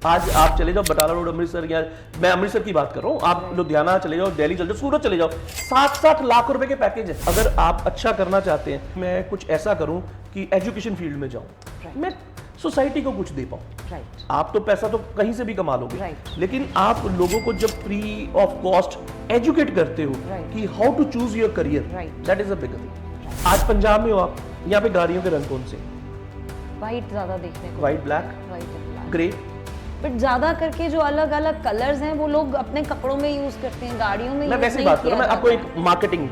आज आप चले जाओ बटाला रोड अमृतसर, या मैं अमृतसर की बात कर रहा हूँ, आप लुधियाना चले जाओ, दिल्ली चले जाओ, सूरत चले जाओ, 60-60 लाख रुपए के पैकेज है। अगर आप अच्छा करना चाहते हैं, मैं कुछ ऐसा करूं कि एजुकेशन फील्ड में जाऊं, मैं सोसाइटी को कुछ दे पाऊं। आप तो पैसा तो कहीं से भी कमा लोगे, लेकिन आप लोगों को जब फ्री ऑफ कॉस्ट एजुकेट करते हो कि how to choose your career, that is a big thing. आज पंजाब में हो आप, यहाँ पे गाड़ियों के रंग कौन से? व्हाइट ज्यादा देखने को, व्हाइट, ब्लैक, ग्रे, बट ज्यादा करके जो अलग अलग कलर्स हैं वो लोग अपने कपड़ों में यूज करते हैं, गाड़ियों में। मैं वैसे बात करूं, मैं आपको एक मार्केटिंग,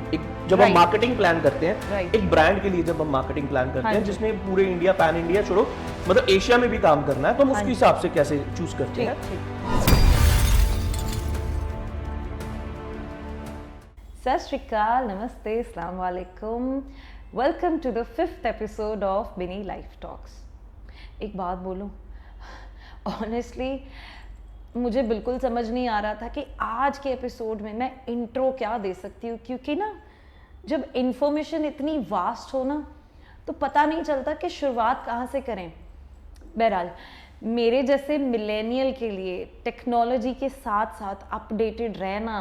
जब हम मार्केटिंग प्लान करते हैं, एक ब्रांड के लिए जब हम मार्केटिंग प्लान करते हैं जिसने पूरे इंडिया, पैन इंडिया छोड़ो, मतलब एशिया में भी काम करना है, तो हम उसके हिसाब से कैसे चूज करते हैं। सत श्री अकाल, नमस्ते, अस्सलाम वालेकुम, welcome to the 5th episode of Bini life talks. एक बात बोलूं, ऑनेस्टली मुझे बिल्कुल समझ नहीं आ रहा था कि आज के एपिसोड में मैं इंट्रो क्या दे सकती हूँ, क्योंकि ना जब इंफॉर्मेशन इतनी वास्ट हो ना तो पता नहीं चलता कि शुरुआत कहाँ से करें। बहरहाल मेरे जैसे मिलेनियल के लिए टेक्नोलॉजी के साथ साथ अपडेटेड रहना,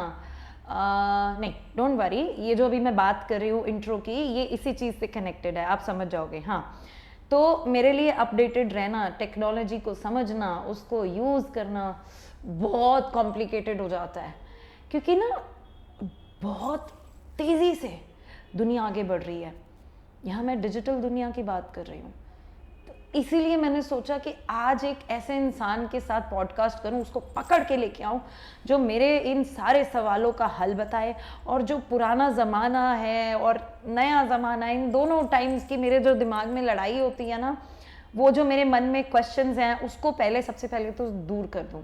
नहीं डोंट वरी, ये जो अभी मैं बात कर रही हूँ इंट्रो की, ये इसी चीज़ से कनेक्टेड है, आप समझ जाओगे। हाँ, तो मेरे लिए अपडेटेड रहना, टेक्नोलॉजी को समझना, उसको यूज़ करना बहुत कॉम्प्लिकेटेड हो जाता है, क्योंकि ना बहुत तेज़ी से दुनिया आगे बढ़ रही है। यहाँ मैं डिजिटल दुनिया की बात कर रही हूँ, तो इसीलिए मैंने सोचा कि आज एक ऐसे इंसान के साथ पॉडकास्ट करूँ, उसको पकड़ के लेके आऊँ जो मेरे इन सारे सवालों का हल बताए, और जो पुराना ज़माना है और नया ज़माना, इन दोनों टाइम्स की मेरे जो दिमाग में लड़ाई होती है ना, वो जो मेरे मन में क्वेश्चंस हैं उसको सबसे पहले तो दूर कर दूँ।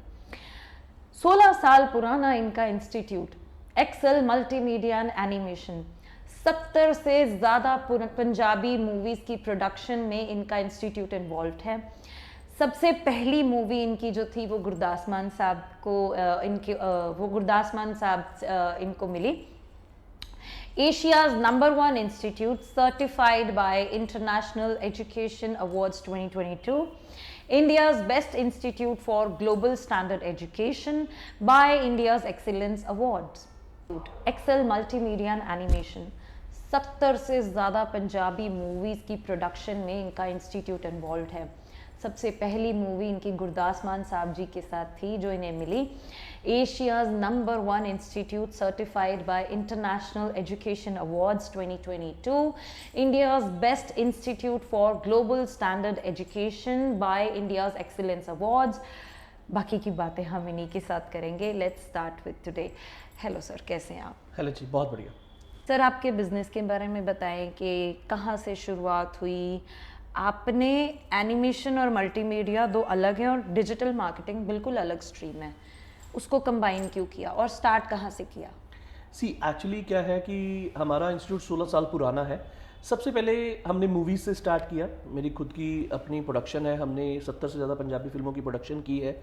16 साल पुराना इनका institute, Excel multimedia and animation, 70 से ज़्यादा पंजाबी मूवीज़ की प्रोडक्शन में इनका इंस्टीट्यूट इन्वॉल्व है। सबसे पहली मूवी इनकी जो थी वो गुरदास मान साहब को गुरदास मान साहब इनको मिली। Asia's number 1 institute certified by international education awards 2022, India's best institute for global standard education by India's Excellence Awards, Excel Multimedia and Animation, 70 से ज़्यादा पंजाबी मूवीज़ की प्रोडक्शन में इनका इंस्टीट्यूट इन्वॉल्व है। सबसे पहली मूवी इनकी गुरदास मान साहब जी के साथ थी जो इन्हें मिली। Asia's number 1 institute certified by international education awards 2022, India's best institute for global standard education by India's excellence awards. बाकी की बातें हम इन्हीं के साथ करेंगे। Let's start with today. Hello sir, कैसे हैं आप? हेलो जी, बहुत बढ़िया सर। आपके बिजनेस के बारे में बताएं कि कहाँ से शुरुआत हुई। आपने एनिमेशन और मल्टीमीडिया दो अलग हैं और डिजिटल मार्केटिंग बिल्कुल अलग स्ट्रीम है, उसको कंबाइन क्यों किया और स्टार्ट कहाँ से किया? सी एक्चुअली क्या है कि हमारा इंस्टीट्यूट 16 साल पुराना है। सबसे पहले हमने मूवीज़ से स्टार्ट किया। मेरी खुद की अपनी प्रोडक्शन है, हमने 70 से ज़्यादा पंजाबी फिल्मों की प्रोडक्शन की है।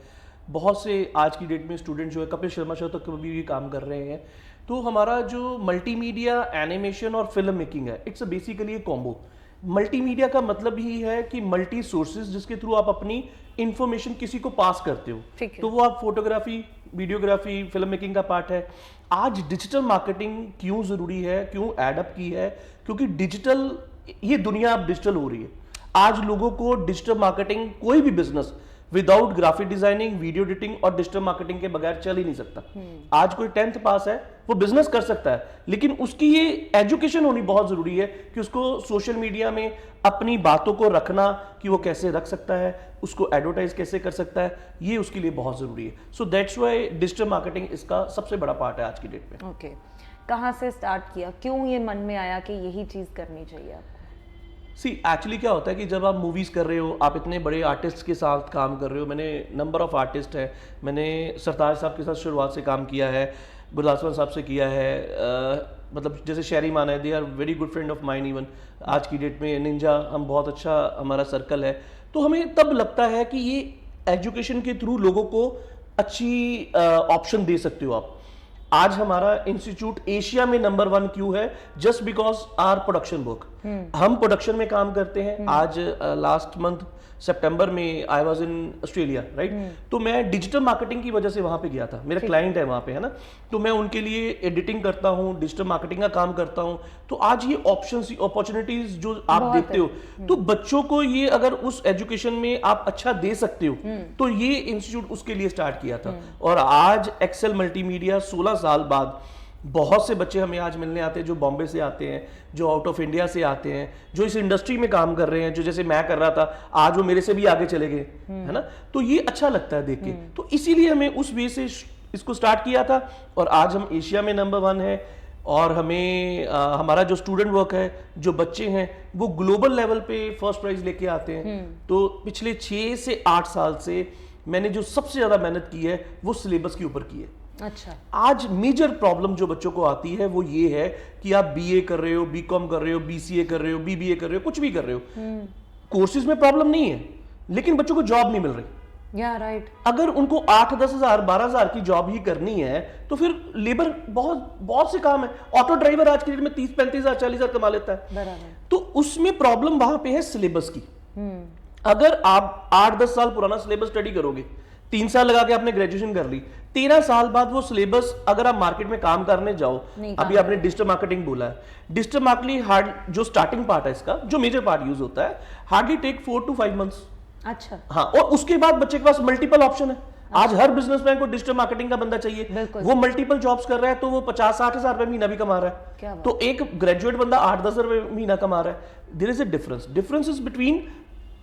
बहुत से आज की डेट में स्टूडेंट जो है कपिल शर्मा शो तक भी ये काम कर रहे हैं। तो हमारा जो मल्टीमीडिया, एनिमेशन और फिल्म मेकिंग है, it's basically A combo. Multimedia का मतलब ही है कि मल्टी सोर्सेज, जिसके थ्रू आप अपनी इंफॉर्मेशन किसी को पास करते हो। तो वो आप फोटोग्राफी, वीडियोग्राफी, फिल्म मेकिंग का पार्ट है। आज डिजिटल मार्केटिंग क्यों जरूरी है, क्यों एडअप की है? क्योंकि डिजिटल, ये दुनिया अब डिजिटल हो रही है। आज लोगों को डिजिटल मार्केटिंग, कोई भी business without graphic designing, video editing और डिजिटल मार्केटिंग के बगैर चल ही नहीं सकता। आज कोई 10th पास है, वो बिजनेस कर सकता है, लेकिन उसकी ये एजुकेशन होनी बहुत जरूरी है कि उसको सोशल मीडिया में अपनी बातों को रखना, कि वो कैसे रख सकता है, उसको एडवर्टाइज कैसे कर सकता है, ये उसके लिए बहुत जरूरी है। So that's why digital marketing इसका सबसे बड़ा पार्ट है आज की डेट में। ओके, कहाँ से स्टार्ट किया, क्यों ये मन में आया कि यही चीज करनी चाहिए आपको? सी एक्चुअली क्या होता है कि जब आप मूवीज़ कर रहे हो, आप इतने बड़े आर्टिस्ट के साथ काम कर रहे हो। मैंने नंबर ऑफ आर्टिस्ट है, मैंने सरताज साहब के साथ शुरुआत से काम किया है, गुरदास मान साहब से किया है, मतलब जैसे शहरी मान है, they are very good friend of mine. Even आज की डेट में निंजा, हम बहुत अच्छा हमारा सर्कल है। तो हमें तब लगता है कि ये एजुकेशन के थ्रू लोगों को अच्छी ऑप्शन दे सकते हो आप। आज हमारा इंस्टीट्यूट एशिया में नंबर 1 क्यों है? Just because are production work. हम प्रोडक्शन में काम करते हैं। आज लास्ट मंथ सितंबर में I was in Australia, right. तो मैं डिजिटल मार्केटिंग की वजह से वहां पे गया था, मेरा क्लाइंट है वहां पे, है ना। तो मैं उनके लिए एडिटिंग करता हूँ, डिजिटल मार्केटिंग का काम करता हूँ। तो आज ये ऑप्शंस, अपॉर्चुनिटीज जो आप देखते हो, तो बच्चों को ये अगर उस एजुकेशन में आप अच्छा दे सकते हो, तो ये इंस्टीट्यूट उसके लिए स्टार्ट किया था। और आज एक्सेल मल्टीमीडिया 16 साल बाद बहुत से बच्चे हमें आज मिलने आते हैं जो बॉम्बे से आते हैं, जो आउट ऑफ इंडिया से आते हैं, जो इस इंडस्ट्री में काम कर रहे हैं, जो जैसे मैं कर रहा था आज वो मेरे से भी आगे चले गए, है ना। तो ये अच्छा लगता है देख के। तो इसीलिए हमें उस वे से इसको स्टार्ट किया था और आज हम एशिया में नंबर 1 है। और हमें हमारा जो स्टूडेंट वर्क है, जो बच्चे हैं, वो ग्लोबल लेवल पे फर्स्ट प्राइज लेके आते हैं। तो पिछले 6 से 8 साल से मैंने जो सबसे ज्यादा मेहनत की है वो सिलेबस के ऊपर की है। अच्छा। आज मेजर प्रॉब्लम जो बच्चों को आती है वो ये है कि आप बीए कर रहे हो, बीकॉम कर रहे हो, बीसीए कर रहे हो, बीबीए कर रहे हो, कुछ भी कर रहे हो, कोर्सेज में प्रॉब्लम नहीं है, लेकिन बच्चों को जॉब नहीं मिल रही। या राइट। अगर उनको 8-10 हजार 12 हजार की जॉब ही करनी है तो फिर लेबर बहुत से काम है। ऑटो ड्राइवर आज की डेट में 30-35 हजार 40 हजार कमा लेता है। बराबर। तो उसमें प्रॉब्लम वहां पे है सिलेबस की। अगर आप 8-10 साल पुराना सिलेबस स्टडी करोगे, 3 साल लगा के आपने ग्रेजुएशन कर ली, 13 साल बाद वो सिलेबस अगर आप मार्केट में काम करने जाओ, अभी आपने डिजिटल मार्केटिंग बोला है, डिजिटल मार्केटिंग हार्ड जो स्टार्टिंग पार्ट है इसका, जो मेजर पार्ट यूज होता है, हार्डली टेक 4 to 5 months। अच्छा। हाँ, और उसके बाद बच्चे के पास मल्टीपल ऑप्शन है। आज हर बिजनेसमैन को डिजिटल मार्केटिंग का बंदा चाहिए, वो मल्टीपल जॉब्स कर रहा है, तो वो 50-60 हजार रुपए महीना भी कमा रहा है। तो एक ग्रेजुएट बंदा 8-10 हजार रुपए महीना कमा रहा है। There is a difference is between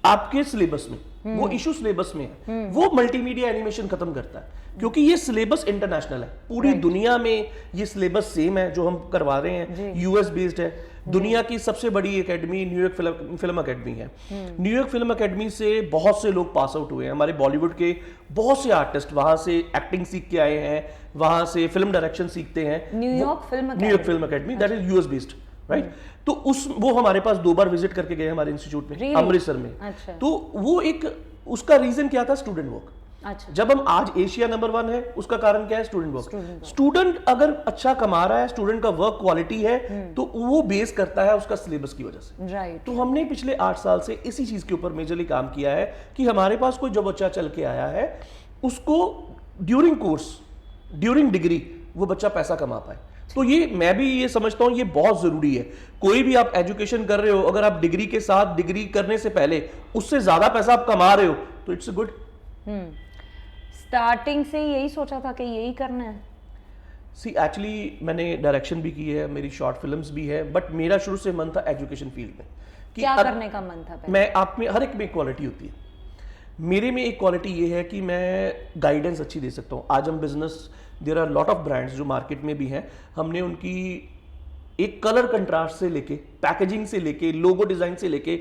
आपके सिलेबस में, वो इशू सिलेबस में है। वो मल्टीमीडिया एनिमेशन खत्म करता है, क्योंकि ये सिलेबस इंटरनेशनल है, पूरी दुनिया में ये सिलेबस सेम है जो हम करवा रहे हैं, यूएस बेस्ड है। दुनिया की सबसे बड़ी एकेडमी न्यूयॉर्क फिल्म एकेडमी है। न्यूयॉर्क फिल्म एकेडमी से बहुत से लोग पास आउट हुए हैं, हमारे बॉलीवुड के बहुत से आर्टिस्ट वहां से एक्टिंग सीख के आए हैं, वहां से फिल्म डायरेक्शन सीखते हैं। New York film academy that is US based, right. तो वो हमारे पास 2 बार विजिट करके गए हमारे इंस्टीट्यूट में, अमृतसर में। अच्छा। तो वो एक उसका रीजन क्या था, स्टूडेंट वर्क। अच्छा। जब हम आज एशिया नंबर 1 है, उसका कारण क्या है, स्टूडेंट वर्क। स्टूडेंट अगर अच्छा कमा रहा है, स्टूडेंट का वर्क क्वालिटी है, तो वो बेस करता है उसका सिलेबस की वजह से। राइट। तो हमने पिछले 8 साल से इसी चीज के ऊपर मेजरली काम किया है कि हमारे पास कोई जो बच्चा चल के आया है, उसको ड्यूरिंग कोर्स, ड्यूरिंग डिग्री वो बच्चा पैसा कमा पाए। तो ये मैं भी ये समझता हूं, ये बहुत जरूरी है। कोई भी आप एजुकेशन कर रहे हो, अगर आप डिग्री के साथ, डिग्री करने से पहले उससे ज्यादा पैसा आप कमा रहे हो, तो इट्स गुड। स्टार्टिंग से यही सोचा था कि यही करना है? सी एक्चुअली मैंने डायरेक्शन भी की है, मेरी शॉर्ट फिल्म्स भी है, बट मेरा शुरू से मन था एजुकेशन फील्ड में। कि क्या करने का मन था पहले? मैं आप में हर एक में क्वालिटी होती है, मेरे में एक क्वालिटी ये है कि मैं गाइडेंस अच्छी दे सकता हूँ। आज हम business, there are lot of brands जो मार्केट में भी हैं, हमने उनकी एक कलर कंट्रास्ट से लेके, पैकेजिंग से लेके, लोगो डिजाइन से लेके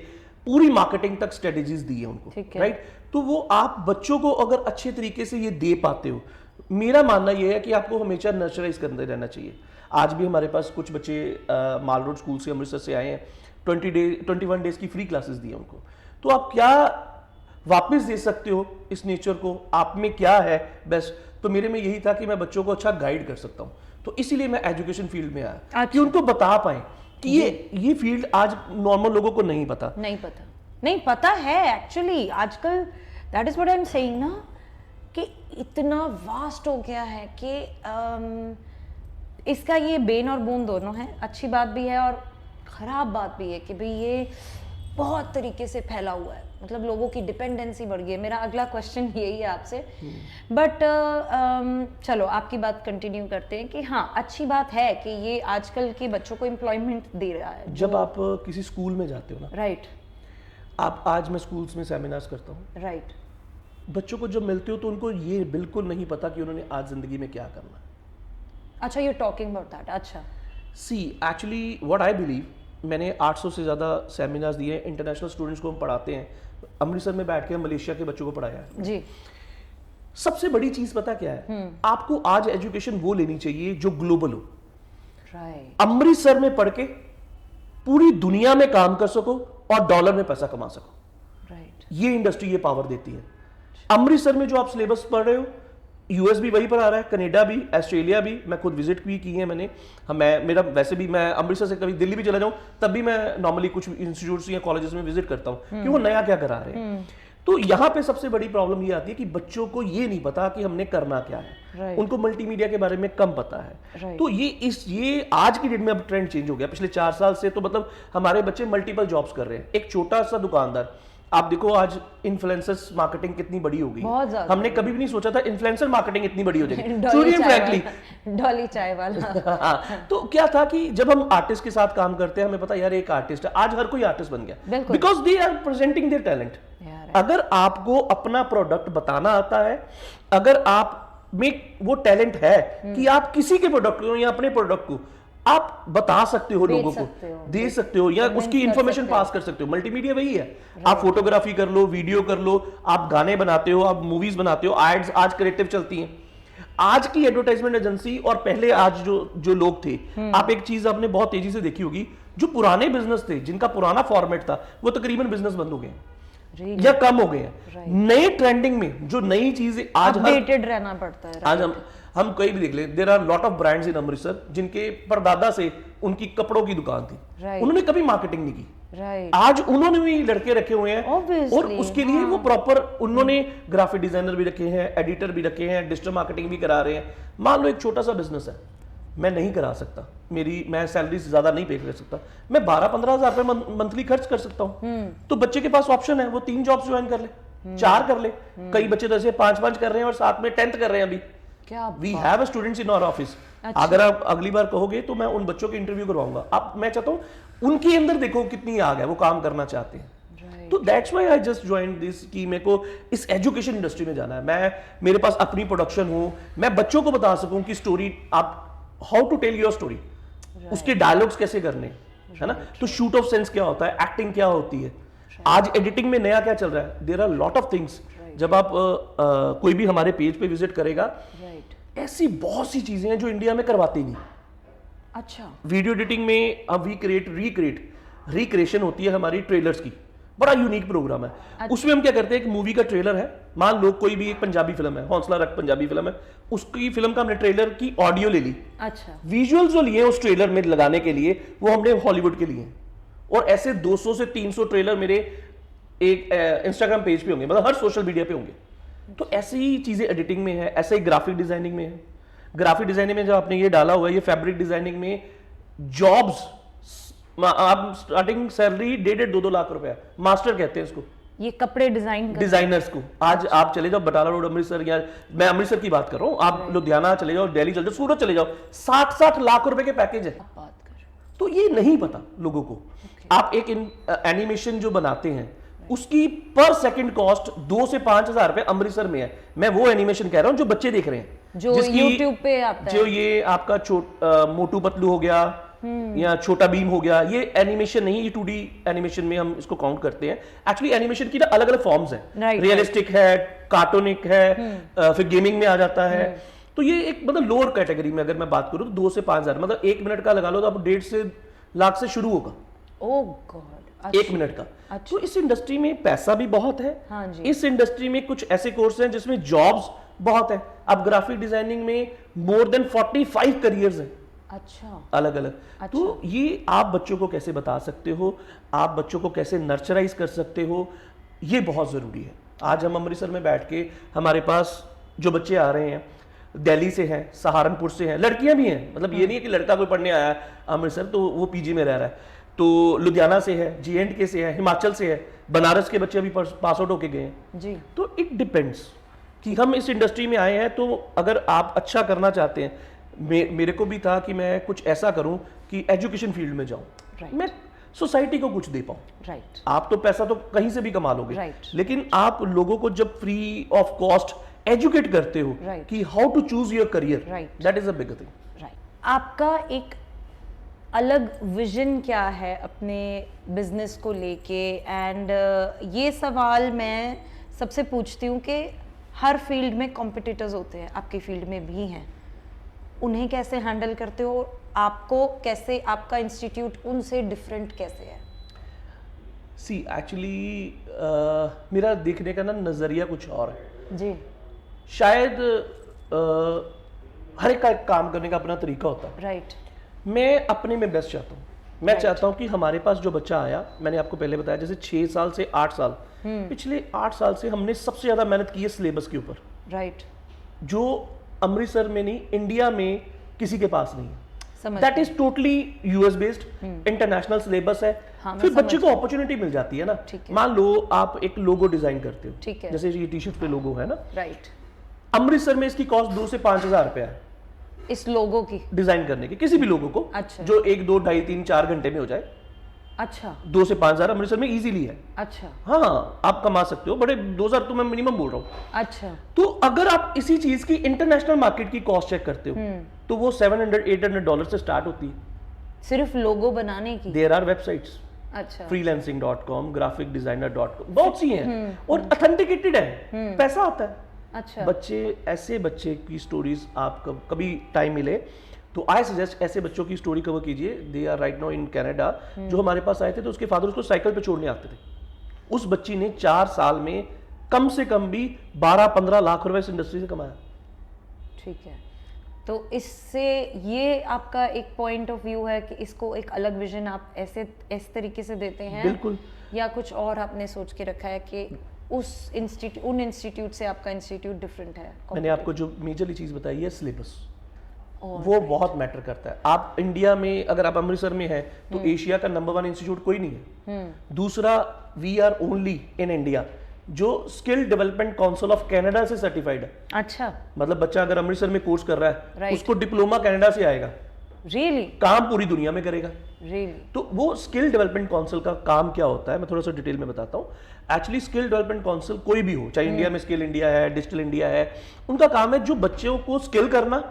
पूरी मार्केटिंग तक स्ट्रेटेजीज दी है उनको, राइट। तो वो आप बच्चों को अगर अच्छे तरीके से ये दे पाते हो, मेरा मानना ये है कि आपको हमेशा नर्चराइज करते रहना चाहिए। आज भी हमारे पास कुछ बच्चे माल रोड स्कूल से, अमृतसर से आए हैं, 21 डेज की फ्री क्लासेस दी है उनको। तो आप क्या वापस दे सकते हो इस नेचर को, आप में क्या है बेस्ट। तो मेरे में यही था कि मैं बच्चों को अच्छा गाइड कर सकता हूँ, तो इसीलिए मैं एजुकेशन फील्ड में आया। कि उनको बता पाए कि ये फील्ड आज नॉर्मल लोगों को नहीं पता है एक्चुअली आजकल। That is what I am saying ना, कि इतना वास्ट हो गया है कि इसका ये बेन और बून दोनों है। अच्छी बात भी है और खराब बात भी है कि भाई ये बहुत तरीके से फैला हुआ है, मतलब लोगों की डिपेंडेंसी बढ़ गई है। मेरा अगला क्वेश्चन यही है आपसे, बट चलो आपकी बात कंटिन्यू करते हैं कि हाँ, अच्छी बात है कि ये आजकल के बच्चों को एम्प्लॉयमेंट दे रहा है। जब आप किसी स्कूल में जाते हो ना, राइट, आप आज मैं स्कूल्स में सेमिनार्स करता हूँ, राइट, बच्चों को जब मिलते हो तो उनको ये बिल्कुल नहीं पता कि उन्होंने आज जिंदगी में क्या करना है। अच्छा, यू टॉकिंग अबाउट दैट। अच्छा, सी एक्चुअली व्हाट आई बिलीव, मैंने 800 से ज़्यादा सेमिनार्स दिए हैं, इंटरनेशनल स्टूडेंट्स को हम पढ़ाते हैं। अमृतसर में बैठ के हम मलेशिया के बच्चों को पढ़ाया है जी। सबसे बड़ी चीज पता क्या है, आपको आज एजुकेशन वो लेनी चाहिए जो ग्लोबल हो। राइट। अमृतसर में पढ़ के पूरी दुनिया में काम कर सको और डॉलर में पैसा कमा सको। राइट। ये इंडस्ट्री ये पावर देती है। अमृतसर में जो आप सिलेबस पढ़ रहे हो, यूएस भी वहीं पर आ रहा है, कनाडा भी, ऑस्ट्रेलिया भी, मैं खुद विजिट भी की है मैंने। मेरा वैसे भी मैं अमृतसर से कभी दिल्ली भी चला जाऊँ तब भी मैं नॉर्मली कुछ इंस्टीट्यूट्स या कॉलेजेस में विजिट करता हूँ कि वो नया क्या करा रहे हैं। तो यहाँ पे सबसे बड़ी प्रॉब्लम ये आती है कि बच्चों को ये नहीं पता कि हमने करना क्या है। उनको मल्टीमीडिया के बारे में कम पता है। तो ये आज की डेट में अब ट्रेंड चेंज हो गया। पिछले 4 साल से तो मतलब हमारे बच्चे मल्टीपल जॉब्स कर रहे हैं। एक छोटा सा दुकानदार, आप देखो आज इन्फ्लुएंसर्स मार्केटिंग कितनी बड़ी हो गई। हमने कभी भी नहीं सोचा था इन्फ्लुएंसर मार्केटिंग इतनी बड़ी हो जाएगी। डॉली चाय वाला तो क्या था कि जब हम आर्टिस्ट के साथ काम करते हैं हमें पता यार एक आर्टिस्ट है, आज हर कोई आर्टिस्ट बन गया because they are presenting their talent. अगर आपको अपना प्रोडक्ट बताना आता है, अगर आप में वो टैलेंट है कि आप किसी के प्रोडक्ट को या अपने प्रोडक्ट को आप बता सकते हो, लोगों को दे सकते हो या उसकी इंफॉर्मेशन पास कर सकते हो। मल्टीमीडिया वही है। आप फोटोग्राफी कर लो, वीडियो कर लो, आप गाने बनाते हो, आप मूवीज बनाते हो, एड्स आज क्रिएटिव चलती हैं। आज की एडवर्टाइजमेंट एजेंसी और पहले आज जो लोग थे, आप एक चीज आपने बहुत तेजी से देखी होगी, जो पुराने बिजनेस थे जिनका पुराना फॉर्मेट था वो तकरीबन बिजनेस बंद हो गए या कम हो गए हैं। नए ट्रेंडिंग में जो नई चीजें आज अपडेटेड रहना पड़ता है। आज हम कहीं भी देख ले, there are lot of brands in Amritsar जिनके परदादा से उनकी कपड़ों की दुकान थी, उन्होंने कभी मार्केटिंग नहीं की। आज उन्होंने भी लड़के रखे हुए हैं और उसके लिए वो प्रॉपर उन्होंने ग्राफिक डिजाइनर भी रखे हैं, एडिटर भी रखे हैं, डिजिटल मार्केटिंग भी करा रहे हैं। मान लो एक छोटा सा बिजनेस है, मैं नहीं करा सकता, मैं सैलरी से ज्यादा नहीं पे कर सकता, मैं 12-15 हजार रुपए मंथली खर्च कर सकता हूँ। तो बच्चे के पास ऑप्शन है, वो 3 जॉब्स ज्वाइन कर ले, 4 कर ले। कई बच्चे तो ऐसे 5-5 कर रहे हैं और साथ में 10th कर रहे हैं अभी। We have students in our office. अगर आप अगली बार कहोगे तो मैं उन बच्चों के इंटरव्यू करवाऊंगा। आप मैं चाहता हूं उनके अंदर देखो कितनी आग है, वो काम करना चाहते हैं। तो that's why I just joined this कि मेरे को इस एजुकेशन इंडस्ट्री में जाना है। मेरे पास अपनी प्रोडक्शन हो, मैं बच्चों को बता सकूं कि स्टोरी आप how to tell your story, उसके डायलॉग्स कैसे करने, है ना। तो शूट ऑफ सेंस क्या होता है, एक्टिंग क्या होती है, आज एडिटिंग में नया क्या चल रहा है। There are lot of things. जब आप कोई भी हमारे पेज पे विजिट करेगा, ऐसी बहुत सी चीजें हैं जो इंडिया में करवाती नहीं। अच्छा, वीडियो एडिटिंग में अब रिक्रिएशन होती है हमारी ट्रेलर्स की, बड़ा यूनिक प्रोग्राम है। अच्छा। उसमें हम क्या करते हैं, एक मूवी का ट्रेलर है, मान लो कोई भी एक पंजाबी फिल्म है, हौसला रख पंजाबी फिल्म है, उसकी फिल्म का हमने ट्रेलर की ऑडियो ले ली। अच्छा, विजुअल्स जो लिए उस ट्रेलर में लगाने के लिए वो हमने हॉलीवुड के लिए, और ऐसे 200 से 300 ट्रेलर मेरे एक इंस्टाग्राम पेज पे होंगे, मतलब हर सोशल मीडिया पे होंगे। तो ऐसी चीजें एडिटिंग में है, ऐसे ही ग्राफिक डिजाइनिंग में है। ग्राफिक डिजाइनिंग में जो आपने ये डाला हुआ है, ये फैब्रिक डिजाइनिंग में जॉब्स, आप स्टार्टिंग सैलरी 1.5-2 लाख रुपए, मास्टर कहते हैं इसको, ये कपड़े डिजाइनर्स को। आज आप चले जाओ बटाला रोड अमृतसर, या मैं अमृतसर की बात कर रहा हूँ, आप लुधियाना चले जाओ, दिल्ली चले जाओ, सूरत चले जाओ, 60-60 लाख रुपए के पैकेज है। तो ये नहीं पता लोगों को। आप एक एनिमेशन जो बनाते हैं उसकी पर सेकंड कॉस्ट 2 से 5 हजार रुपए अमृतसर में है। मैं वो एनिमेशन कह रहा हूं जो बच्चे देख रहे हैं, जो YouTube पे आता है, जो ये आपका मोटू पतलू हो गया या छोटा भीम हो गया, ये एनिमेशन नहीं, ये 2D एनिमेशन में हम इसको काउंट करते हैं। एक्चुअली एनिमेशन की ना अलग अलग फॉर्म्स हैं, रियलिस्टिक है, कार्टूनिक है, फिर गेमिंग में आ जाता है। तो ये एक मतलब लोअर कैटेगरी में अगर मैं बात करूं तो 2 से 5 हजार, मतलब 1 मिनट का लगा लो तो आप 1.5 से लाख से शुरू होगा। ओह गॉड, 1 मिनट का। अच्छा। तो इस इंडस्ट्री में पैसा भी बहुत है। हाँ जी। इस इंडस्ट्री में कुछ ऐसे कोर्स हैं जिसमें जॉब्स बहुत है। अब ग्राफिक डिजाइनिंग में मोर देन 45 करियर्स हैं। अच्छा, अलग अलग। अच्छा। तो ये आप बच्चों को कैसे बता सकते हो, आप बच्चों को कैसे नर्चराइज कर सकते हो, ये बहुत जरूरी है। आज हम अमृतसर में बैठ के, हमारे पास जो बच्चे आ रहे हैं दिल्ली से हैं, सहारनपुर से हैं, लड़कियां भी हैं, मतलब ये नहीं है कि लड़का कोई पढ़ने आया है अमृतसर तो वो पीजी में रह रहा है, तो लुधियाना से है, J&K से है, हिमाचल से है, बनारस के बच्चे अभी पास आउट होके गए हैं जी। तो इट डिपेंड्स कि हम इस इंडस्ट्री में आए हैं, तो अगर आप अच्छा करना चाहते हैं, मेरे को भी था कि मैं कुछ ऐसा करूं कि एजुकेशन फील्ड में जाऊं, मैं सोसाइटी को कुछ दे पाऊं। आप तो पैसा तो कहीं से भी कमा लोगे, लेकिन आप लोगों को जब फ्री ऑफ कॉस्ट एजुकेट करते हो कि how to choose your career, that is a big thing. आपका एक अलग विजन क्या है अपने बिजनेस को लेके, एंड ये सवाल मैं सबसे पूछती हूँ कि हर फील्ड में कॉम्पिटिटर्स होते हैं, आपकी फील्ड में भी हैं, उन्हें कैसे हैंडल करते हो, आपको कैसे, आपका इंस्टीट्यूट उनसे डिफरेंट कैसे है? सी एक्चुअली मेरा देखने का ना नजरिया कुछ और है जी। शायद हर एक का एक काम करने का अपना तरीका होता है। राइट। मैं अपने में बेस्ट चाहता हूँ। मैं चाहता हूँ कि हमारे पास जो बच्चा आया, मैंने आपको पहले बताया जैसे 6 साल से 8 साल, पिछले 8 साल से हमने सबसे ज़्यादा मेहनत की है सिलेबस के ऊपर, राइट। जो अमृतसर में नहीं, इंडिया में किसी के पास नहीं है। समझ that is totally US based, international syllabus है। हाँ, फिर मैं बच्चे को अपॉर्चुनिटी मिल जाती है ना। ठीक है। मान लो आप एक लोगो डिजाइन करते हो, ठीक है। जैसे ये टी शर्ट पे लोगो है ना, राइट। अमृतसर में इसकी कॉस्ट 2 से 5 हजार रुपया है इस लोगो की। डिजाइन करने की, किसी भी लोगो को। अच्छा। जो 1, 2, 2.5, 3, 4 घंटे में हो जाए। अच्छा 2 से 5 हजार अमृतसर में इजीली है। अच्छा हाँ, आप कमा सकते हो बड़े। 2,000 तो मैं मिनिमम बोल रहा हूँ। अच्छा। तो अगर आप इसी चीज की इंटरनेशनल मार्केट की कॉस्ट चेक करते हो, तो वो $700-800 से स्टार्ट होती है। सिर्फ लोगो बनाने की। देयर आर वेबसाइट्स, अच्छा। freelancing.com, graphicdesigner.com, बहुत सी हैं और ऑथेंटिकेटेड है, पैसा आता है। अच्छा। ऐसे बच्चे की स्टोरीज आप कभी टाइम मिले तो आई सजेस्ट ऐसे बच्चों की स्टोरी कवर कीजिए। They are right now in Canada. जो हमारे पास आए थे तो उसके फादर उसको साइकिल पे छोड़ने आते थे। उस बच्ची ने 4 साल में कम से कम भी 12-15 लाख रुपए इस इंडस्ट्री से कमाया। ठीक है, तो इससे ये आपका एक पॉइंट ऑफ व्यू है कि इसको एक अलग विजन आप ऐसे तरीके से देते हैं? बिल्कुल। या कुछ और आपने सोच के रखा है कि उन इंस्टीट्यूट से आपका इंस्टीट्यूट डिफरेंट है? मैंने आपको जो मेजरली चीज बताई है सिलेबस, वो बहुत मैटर करता है। आप इंडिया में अगर आप अमृतसर में हैं तो एशिया का नंबर 1 इंस्टीट्यूट कोई नहीं है। दूसरा, we are only in India जो skill development council of Canada से सर्टिफाइड है। अच्छा। मतलब बच्चा अगर अमृतसर में कोर्स कर रहा है, Right. उसको डिप्लोमा कनाडा से आएगा। रियली? काम पूरी दुनिया में करेगा। रियली? तो वो स्किल डेवलपमेंट काउंसिल का काम क्या होता है, मैं थोड़ा सा डिटेल में बताता हूँ। एक्चुअली स्किल डेवलपमेंट काउंसिल कोई भी हो, चाहे इंडिया में स्किल इंडिया है, डिजिटल इंडिया है, उनका काम है जो बच्चों को स्किल करना,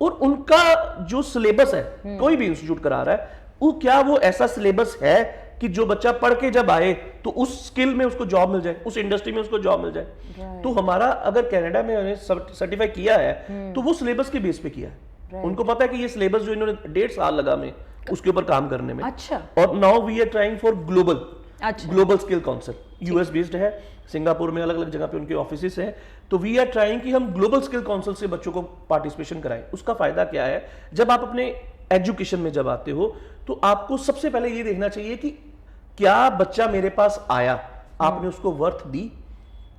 और उनका जो सिलेबस है, कोई भी इंस्टीट्यूट करा रहा है, वो क्या वो ऐसा सिलेबस है कि जो बच्चा पढ़ के जब आए तो उस स्किल में उसको जॉब मिल जाए, उस इंडस्ट्री में उसको जॉब मिल जाए। तो हमारा अगर कनाडा में उन्हें सर्टिफाई किया है तो वो सिलेबस के बेस पे किया है। उनको पता है कि ये सिलेबस जो इन्होंने 1.5 साल लगा में उसके ऊपर काम करने में। अच्छा। और now we are trying for global. अच्छा। Global skill council US based है, सिंगापुर में अलग अलग जगह पे उनके ऑफिसेस हैं। तो वी आर ट्राइंग कि हम ग्लोबल स्किल काउंसिल से बच्चों को पार्टिसिपेशन कराएं। उसका फायदा क्या है, जब आप अपने एजुकेशन में जब आते हो तो आपको सबसे पहले ये देखना चाहिए कि क्या बच्चा मेरे पास आया, आपने उसको वर्थ दी।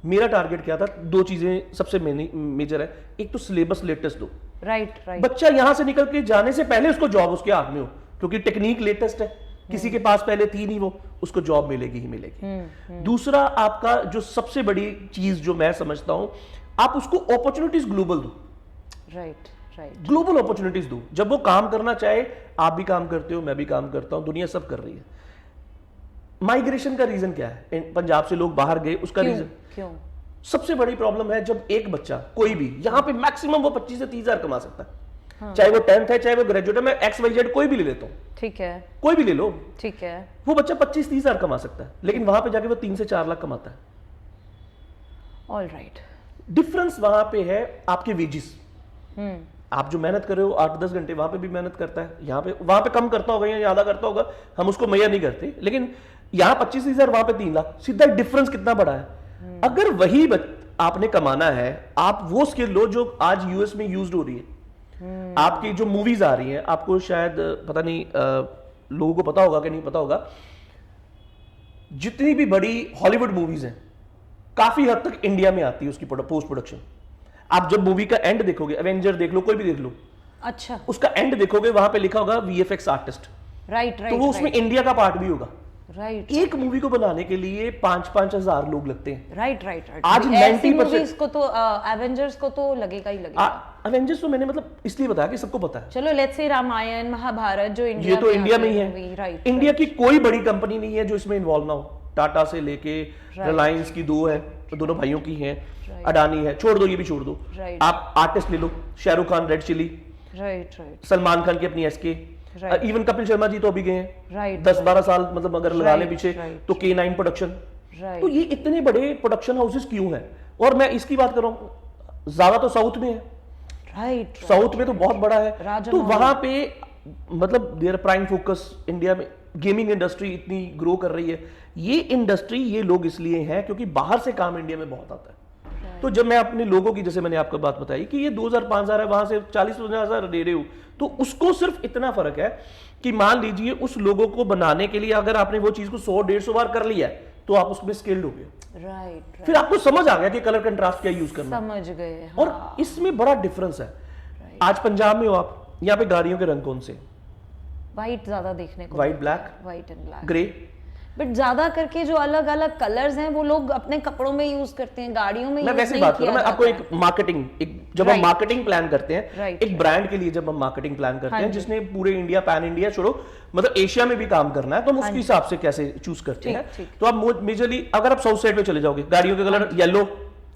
मेरा टारगेट क्या था, 2 चीजें सबसे मेजर है। एक तो सिलेबस लेटेस्ट दो। Right right. बच्चा यहां से निकल के जाने से पहले उसको जॉब उसके हाथ में हो, क्योंकि टेक्निक लेटेस्ट है, किसी के पास पहले थी नहीं, वो उसको जॉब मिलेगी ही मिलेगी। दूसरा, आपका जो सबसे बड़ी चीज जो मैं समझता हूं, आप उसको अपॉर्चुनिटीज ग्लोबल दो। Right right. ग्लोबल अपॉर्चुनिटीज दो। जब वो काम करना चाहे, आप भी काम करते हो, मैं भी काम करता हूं, दुनिया सब कर रही है। माइग्रेशन का रीजन क्या है, पंजाब से लोग बाहर गए, उसका रीजन क्यों? सबसे बड़ी प्रॉब्लम है, जब एक बच्चा कोई भी यहाँ पे मैक्सिमम वो 25 से 30 हजार कमा सकता है। हाँ। चाहे वो 10th है, चाहे वो ग्रेजुएट है, मैं XYZ कोई भी ले लेता हूँ। ठीक है। कोई भी ले लो। ठीक है। वो बच्चा 25-30 हजार कमा सकता है, लेकिन वहां पे जाके वो 3 से 4 लाख कमाता है। All right. डिफरेंस वहां पे है आपके वेजिस। आप जो मेहनत कर रहे हो 8-10 घंटे, वहां पे भी मेहनत करता है, यहाँ पे वहां पे कम करता होगा या ज्यादा करता होगा, हम उसको मैया नहीं करते, लेकिन यहाँ 25 हजार, वहां पे 3 लाख। सीधा डिफरेंस कितना बड़ा है। अगर वही आपने कमाना है, आप वो स्किल लो जो आज यूएस में यूज्ड हो रही है। आपकी जो मूवीज आ रही हैं, आपको शायद पता नहीं, लोगों को पता होगा कि नहीं पता होगा, जितनी भी बड़ी हॉलीवुड मूवीज हैं काफी हद तक इंडिया में आती है उसकी पोस्ट प्रोडक्शन। आप जब मूवी का एंड देखोगे, एवेंजर देख लो, कोई भी देख लो, अच्छा, उसका एंड देखोगे, वहां पे लिखा होगा VFX आर्टिस्ट। Right right. तो वो उसमें इंडिया का पार्ट भी होगा। राइट। एक मूवी को बनाने के लिए 5-5 हजार लोग लगते हैं। Right right right. आज 90% को तो एवेंजर्स को तो लगेगा ही लगेगा। एवेंजर्स तो मैंने मतलब इसलिए बताया कि सबको पता है। चलो लेट्स से रामायण, महाभारत जो इंडिया ये तो इंडिया में ही है। राइट। इंडिया की कोई बड़ी कंपनी नहीं है जो इसमें इन्वॉल्व ना हो। टाटा से लेके रिलायंस की 2 है, दोनों भाइयों की हैं, अडानी है, छोड़ दो, ये भी छोड़ दो। आप आर्टिस्ट ले लो, Shahrukh Khan red chilli, right right, Salman Khan की अपनी SK, इवन कपिल शर्मा जी तो अभी गए हैं, राइट, 10-12 साल मतलब अगर लगा ले पीछे, तो K9 प्रोडक्शन। तो ये इतने बड़े प्रोडक्शन हाउसेस क्यों हैं? और मैं इसकी बात कर रहा हूँ, ज्यादा तो साउथ में है। राइट। साउथ में तो बहुत बड़ा है, तो वहां पे मतलब देयर प्राइम फोकस इंडिया में गेमिंग इंडस्ट्री इतनी ग्रो कर रही है। ये इंडस्ट्री, ये लोग इसलिए हैं क्योंकि बाहर से काम इंडिया में बहुत आता है। तो जब मैं अपने लोगों की, जैसे मैंने आपको बात बताई कि ये 2000-5000 है, वहां से 40-50,000 दे रहे हो, तो उसको सिर्फ इतना फर्क है कि मान लीजिए उस लोगों को बनाने के लिए अगर आपने वो चीज को 100-150 बार कर लिया है तो आप उसमें स्किल्ड हो गए। राइट, फिर आपको समझ आ गया कि कलर कंट्रास्ट क्या यूज करना है। समझ गए। और इसमें बड़ा डिफरेंस है। आज पंजाब में हो आप, यहाँ पे गाड़ियों के रंग कौन से? वाइट ज्यादा देखने को, white, black, white and black, grey. But ज्यादा करके जो अलग अलग कलर्स हैं वो लोग अपने कपड़ों में यूज करते हैं, गाड़ियों में मैं use वैसे नहीं बात कर रहा हूं, किया मैं आपको जाता एक मार्केटिंग, जब हम मार्केटिंग प्लान करते हैं, Right, एक ब्रांड के लिए जब हम मार्केटिंग प्लान करते हाँ हैं जी। जिसने पूरे इंडिया, पैन इंडिया छोड़ो, मतलब एशिया में भी काम करना है, तो हम उसके हिसाब से कैसे चूज करते हैं। ठीक। तो आप मेजरली अगर आप साउथ साइड पे चले जाओगे, गाड़ियों के कलर येलो,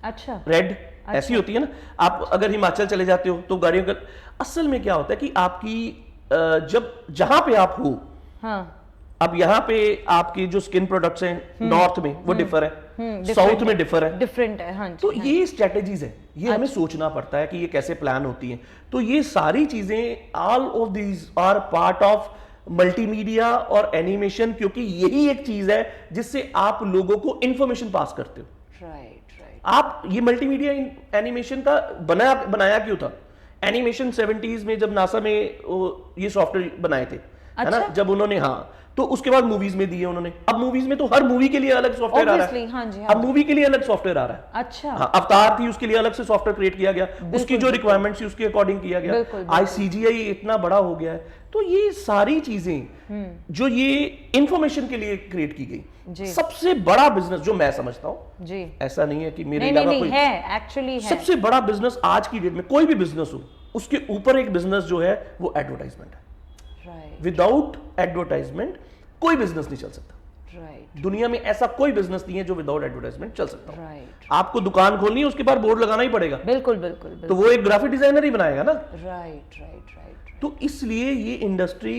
अच्छा, रेड, ऐसी होती है ना। आप अगर हिमाचल चले जाते हो तो गाड़ियों का, असल में क्या होता है कि आपकी जब जहां पे आप हो, हाँ, अब यहाँ पे आपकी जो स्किन प्रोडक्ट्स हैं नॉर्थ में वो डिफर है, साउथ में डिफर है, डिफरेंट है। हाँ जी, तो ये स्ट्रेटेजीज है, ये हमें सोचना पड़ता है कि ये कैसे प्लान होती हैं। तो ये सारी चीजें, all of these are part of multimedia और एनिमेशन, क्योंकि यही एक चीज है जिससे आप लोगों को इंफॉर्मेशन पास करते हो। राइट, राइट, आप ये मल्टीमीडिया एनिमेशन का बनाया क्यों था? एनिमेशन 70s में जब नासा में ये सॉफ्टवेयर बनाए थे, है ना, जब उन्होंने, हाँ, तो उसके बाद मूवीज में दिए उन्होंने। अब मूवीज में तो हर मूवी के लिए अलग सॉफ्टवेयर आ रहा है। हाँ जी, अब मूवी के लिए अलग सॉफ्टवेयर आ रहा है। अच्छा, हाँ, अवतार थी, उसके लिए अलग से सॉफ्टवेयर क्रिएट किया गया, उसकी जो रिक्वायरमेंट्स थी उसके अकॉर्डिंग किया गया। आज CGI इतना बड़ा हो गया है, तो ये सारी चीजें जो ये इंफॉर्मेशन के लिए क्रिएट की गई, सबसे बड़ा बिजनेस जो मैं समझता हूँ जी, ऐसा नहीं है कि मेरे अलावा कोई है, एक्चुअली है। सबसे बड़ा बिजनेस आज की डेट में, कोई भी बिजनेस हो, उसके ऊपर एक बिजनेस जो है वो एडवर्टाइजमेंट है। विदाउट एडवर्टाइजमेंट कोई बिजनेस नहीं चल सकता। दुनिया में ऐसा कोई बिजनेस नहीं है जो विदाउट एडवर्टाइजमेंट चल सकता है। आपको दुकान खोलनी है, उसके बाद बोर्ड लगाना ही पड़ेगा। बिल्कुल बिल्कुल, तो वो एक ग्राफिक डिजाइनर ही बनाएगा ना। Right, right, right. तो इसलिए ये इंडस्ट्री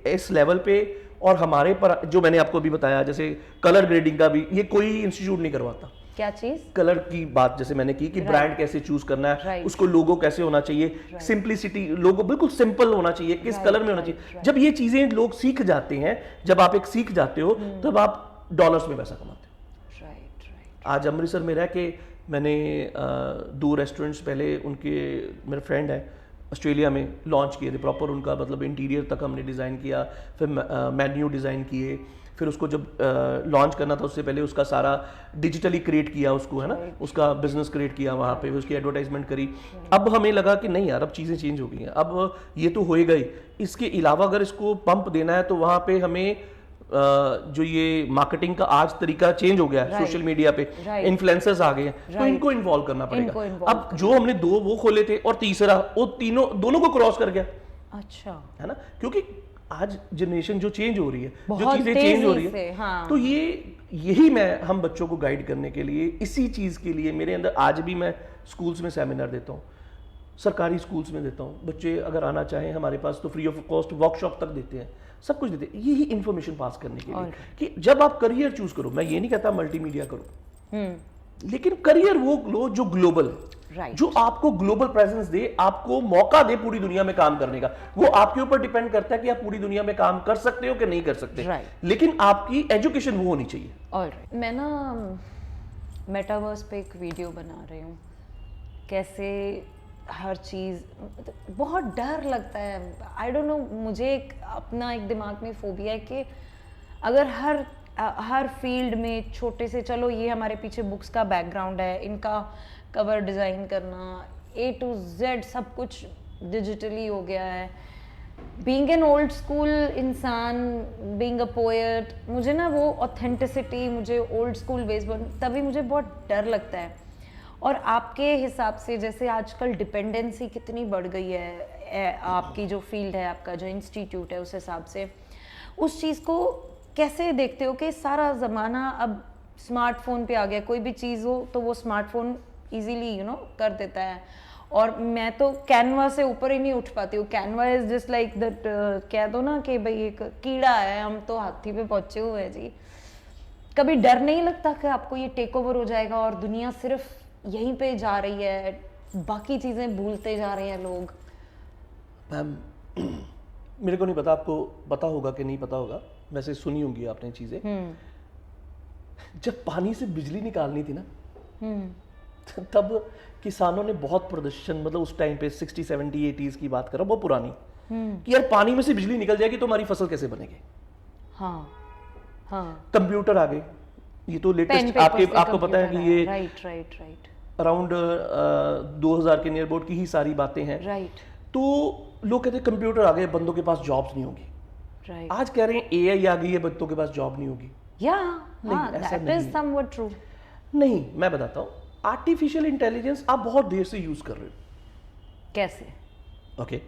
इस लेवल पे, और हमारे पर जो मैंने आपको अभी बताया, जैसे कलर ग्रेडिंग का भी ये कोई इंस्टीट्यूट नहीं करवाता। क्या चीज? कलर की बात जैसे मैंने की कि ब्रांड कैसे चूज करना है, उसको लोगो कैसे होना चाहिए, सिंप्लिसिटी, लोगो बिल्कुल सिंपल होना चाहिए, किस कलर में होना चाहिए। जब ये चीजें लोग सीख जाते हैं, जब आप एक सीख जाते हो, तब आप डॉलर्स में पैसा कमाते हो। आज अमृतसर में रह के मैंने 2 रेस्टोरेंट्स पहले उनके, मेरे फ्रेंड है ऑस्ट्रेलिया में, लॉन्च किए थे प्रॉपर। उनका मतलब इंटीरियर तक हमने डिज़ाइन किया, फिर मेन्यू डिज़ाइन किए, फिर उसको जब लॉन्च करना था उससे पहले उसका सारा डिजिटली क्रिएट किया उसको, है ना, उसका बिजनेस क्रिएट किया वहाँ पे, उसकी एडवर्टाइजमेंट करी। अब हमें लगा कि नहीं यार, अब चीज़ें चेंज हो गई हैं, अब ये तो होएगा ही, इसके अलावा अगर इसको पंप देना है तो वहाँ पे हमें जो ये मार्केटिंग का आज तरीका चेंज हो गया है, सोशल मीडिया पे इन्फ्लुएंसर्स आ गए हैं, तो इनको इन्वॉल्व करना पड़ेगा। अब जो हमने 2 वो खोले थे और तीसरा वो दोनों को क्रॉस कर गया। अच्छा, है ना, क्योंकि आज जनरेशन जो चेंज हो रही है, जो चीजें चेंज हो रही है, हाँ। तो यही मैं हम बच्चों को गाइड करने के लिए, इसी चीज के लिए मेरे अंदर आज भी मैं स्कूल्स में सेमिनार देता हूँ, सरकारी स्कूल्स में देता हूँ। बच्चे अगर आना चाहें हमारे पास तो फ्री ऑफ कॉस्ट वर्कशॉप तक देते हैं, सब कुछ देते हैं, यही इंफॉर्मेशन पास करने के लिए कि जब आप करियर चूज करो, मैं ये नहीं कहता मल्टीमीडिया करो, लेकिन करियर वो लो जो ग्लोबल है, जो आपको ग्लोबल प्रेजेंस दे, आपको मौका दे पूरी दुनिया में काम करने का। वो आपके ऊपर डिपेंड करता है कि आप पूरी दुनिया में काम कर सकते हो कि नहीं कर सकते, लेकिन आपकी एजुकेशन वो होनी चाहिए। ऑलराइट, मैं ना मेटावर्स पे एक वीडियो बना रही हूँ, कैसे हर चीज़, बहुत डर लगता है, आई डोंट नो, मुझे अपना एक दिमाग में फोबिया है कि अगर हर फील्ड में छोटे से, चलो ये हमारे पीछे बुक्स का बैकग्राउंड है, इनका कवर डिज़ाइन करना, A to Z सब कुछ डिजिटली हो गया है। बीइंग एन ओल्ड स्कूल इंसान, बीइंग अ पोएट, मुझे ना वो ऑथेंटिसिटी, मुझे ओल्ड स्कूल वेज, तभी मुझे बहुत डर लगता है। और आपके हिसाब से जैसे आजकल डिपेंडेंसी कितनी बढ़ गई है, आपकी जो फील्ड है, आपका जो इंस्टीट्यूट है, उस हिसाब से उस चीज़ को कैसे देखते हो कि सारा ज़माना अब स्मार्टफोन पे आ गया, कोई भी चीज़ हो तो वो स्मार्टफोन इजीली कर देता है, और मैं तो कैनवा से ऊपर ही नहीं उठ पाती हूँ। Canva is just like that, कह दो ना कि भाई एक कीड़ा है, हम तो हाथी पे पहुंचे हुए हैं जी। कभी डर नहीं लगता कि आपको ये टेक ओवर हो जाएगा और दुनिया सिर्फ यहीं पे जा रही है, बाकी चीजें भूलते जा रहे हैं लोग? मैम मेरे को नहीं पता, आपको पता होगा कि नहीं पता होगा, वैसे सुनी होंगी आपने चीजें। जब पानी से बिजली निकालनी थी ना, तब किसानों ने बहुत प्रदर्शन, मतलब उस टाइम पे 60 70 80s की बात कर रहा हूँ, बहुत पुरानी, कि यार पानी में से बिजली निकल जाएगी तो हमारी फसल कैसे बनेगी। हाँ हाँ, कंप्यूटर आ गए, ये तो लेटेस्ट आपको पता है कि ये राइट अराउंड 2000 के नियर अबाउट की ही सारी बातें हैं। राइट तो लोग कहते हैं कंप्यूटर आ गए, बंदों के पास जॉब्स नहीं होगी। राइट, आज कह रहे हैं एआई आ गई है, बंदों के पास जॉब नहीं होगी। या नहीं, हाँ, ऐसा दैट नहीं इज है। Somewhat true. नहीं, मैं बताता हूँ, आर्टिफिशियल इंटेलिजेंस आप बहुत देर से यूज कर रहे हो। कैसे? ओके,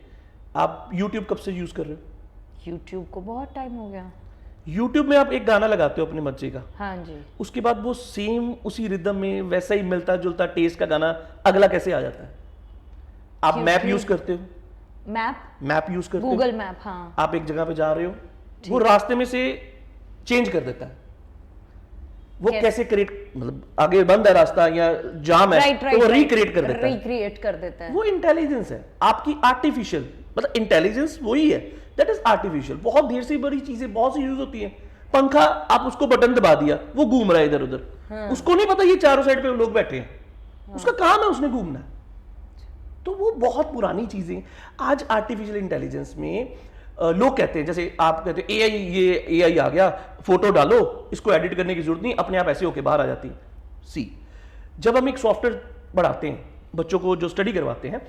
आप यूट्यूब कब से यूज कर रहे हो? यूट्यूब को बहुत टाइम हो गया। यूट्यूब में आप एक गाना लगाते हो अपने मर्जी का, हाँ जी, उसके बाद वो सेम उसी रिदम में वैसा ही मिलता जुलता टेस्ट का गाना अगला कैसे आ जाता है? आप मैप यूज करते हो, मैप यूज करते हो, गूगल मैप, हाँ। आप एक जगह पे जा रहे हो, वो रास्ते में से चेंज कर देता है। वो कैसे क्रिएट, मतलब आगे बंद है रास्ता या जाम है, तो वो रिक्रिएट कर देता है। रिक्रिएट कर देता है। वो इंटेलिजेंस है आपकी, आर्टिफिशियल, मतलब इंटेलिजेंस वही है, दैट इज आर्टिफिशियल। बहुत देर से बड़ी चीजें बहुत सी यूज होती हैं। पंखा, आप उसको बटन दबा दिया, वो घूम रहा है इधर उधर, उसको नहीं पता ये चारों साइड पे लोग बैठे हैं, उसका काम है उसने घूमना है। तो वो बहुत पुरानी चीजें। आज आर्टिफिशियल इंटेलिजेंस में लोग कहते हैं, जैसे आप कहते हैं एआई, ये एआई आ गया, फोटो डालो, इसको एडिट करने की जरूरत नहीं, अपने आप ऐसे होके बाहर आ जाती है। सी, जब हम एक सॉफ्टवेयर बढ़ाते हैं, बच्चों को जो स्टडी करवाते हैं,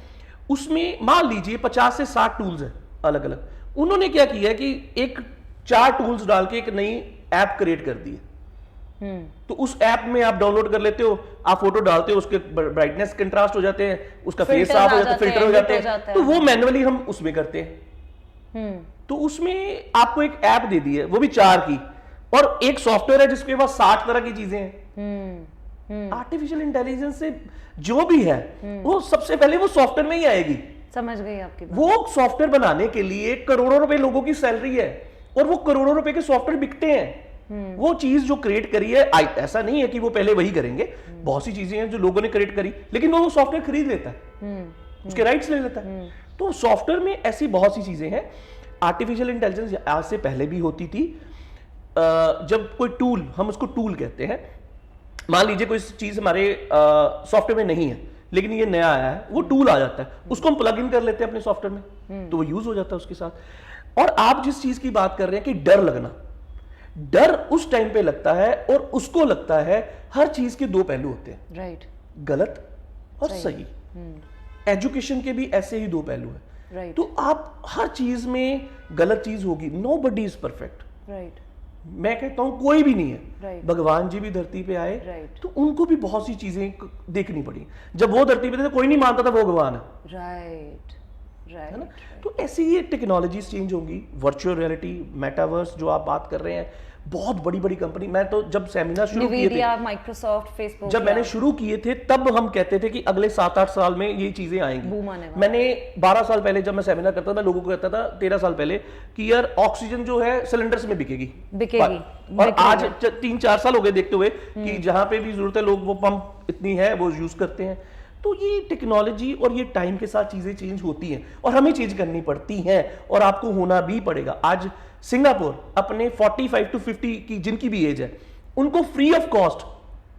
उसमें मान लीजिए 50 से 60 टूल्स हैं अलग अलग। उन्होंने क्या किया है कि एक 4 टूल्स डाल के एक नई ऐप क्रिएट कर दी है। तो उस ऐप में आप डाउनलोड कर लेते हो, आप फोटो डालते हो, उसके ब्राइटनेस कंट्रास्ट हो जाते हैं, उसका फेस साफ हो जाता है, फिल्टर हो जाते हैं, तो वो मैन्युअली हम उसमें करते हैं। तो उसमें आपको एक ऐप दे दी है, वो भी 4 की, और एक सॉफ्टवेयर है जिसके पास 60 तरह की चीजें हैं। आर्टिफिशियल इंटेलिजेंस से जो भी है वो सबसे पहले वो सॉफ्टवेयर में ही आएगी। समझ गई आपकी बात। वो सॉफ्टवेयर बनाने के लिए करोड़ों रुपए लोगों की सैलरी है, और वो करोड़ों रुपए के सॉफ्टवेयर बिकते हैं। वो चीज जो क्रिएट करी है, ऐसा नहीं है कि वो पहले वही करेंगे, बहुत सी चीजें हैं जो लोगों ने क्रिएट करी, लेकिन वो सॉफ्टवेयर खरीद लेता है, उसके राइट्स ले लेता है। तो सॉफ्टवेयर में ऐसी बहुत सी चीजें हैं। आर्टिफिशियल इंटेलिजेंस आज से पहले भी होती थी। जब कोई टूल, हम उसको टूल कहते हैं, मान लीजिए कोई चीज हमारे सॉफ्टवेयर में नहीं है, लेकिन ये नया आया है, वो टूल आ जाता है, उसको हम प्लग इन कर लेते हैं अपने सॉफ्टवेयर में, तो वो यूज हो जाता है उसके साथ। और आप जिस चीज की बात कर रहे हैं कि डर लगना, डर उस टाइम पे लगता है, और उसको लगता है हर चीज के 2 पहलू होते हैं, राइट, गलत और सही। एजुकेशन के भी ऐसे ही 2 पहलू है। राइट, तो आप हर चीज में गलत चीज होगी, नोबडी इज परफेक्ट। राइट, मैं कहता हूं कोई भी नहीं है। Right. भगवान जी भी धरती पे आए, Right. तो उनको भी बहुत सी चीजें देखनी पड़ी। जब वो धरती पे थे तो कोई नहीं मानता था वो भगवान है, राइट, है ना? राइट। तो ऐसी ये टेक्नोलॉजीज चेंज होंगी। वर्चुअल रियलिटी, मेटावर्स जो आप बात कर रहे हैं, बहुत बड़ी बड़ी कंपनी। मैं तो जब सेमिनार शुरू किए थे, माइक्रोसॉफ्ट, फेसबुक, जब मैंने शुरू किए थे, तब हम कहते थे कि अगले 7-8 साल में ये चीजें आएंगी। मैंने 12 साल पहले जब मैं सेमिनार करता था, मैं लोगों को कहता था 13 साल पहले कि यार ऑक्सीजन जो है सिलेंडर्स में बिकेगी। और आज 3-4 साल हो गए देखते हुए कि जहां पे भी जरूरत है लोग वो पंप इतनी है वो यूज करते हैं। तो ये टेक्नोलॉजी और ये टाइम के साथ चीजें चेंज होती हैं, और हमें चेंज करनी पड़ती हैं, और आपको होना भी पड़ेगा। आज सिंगापुर अपने 45 to 50 की जिनकी भी एज है, उनको free of cost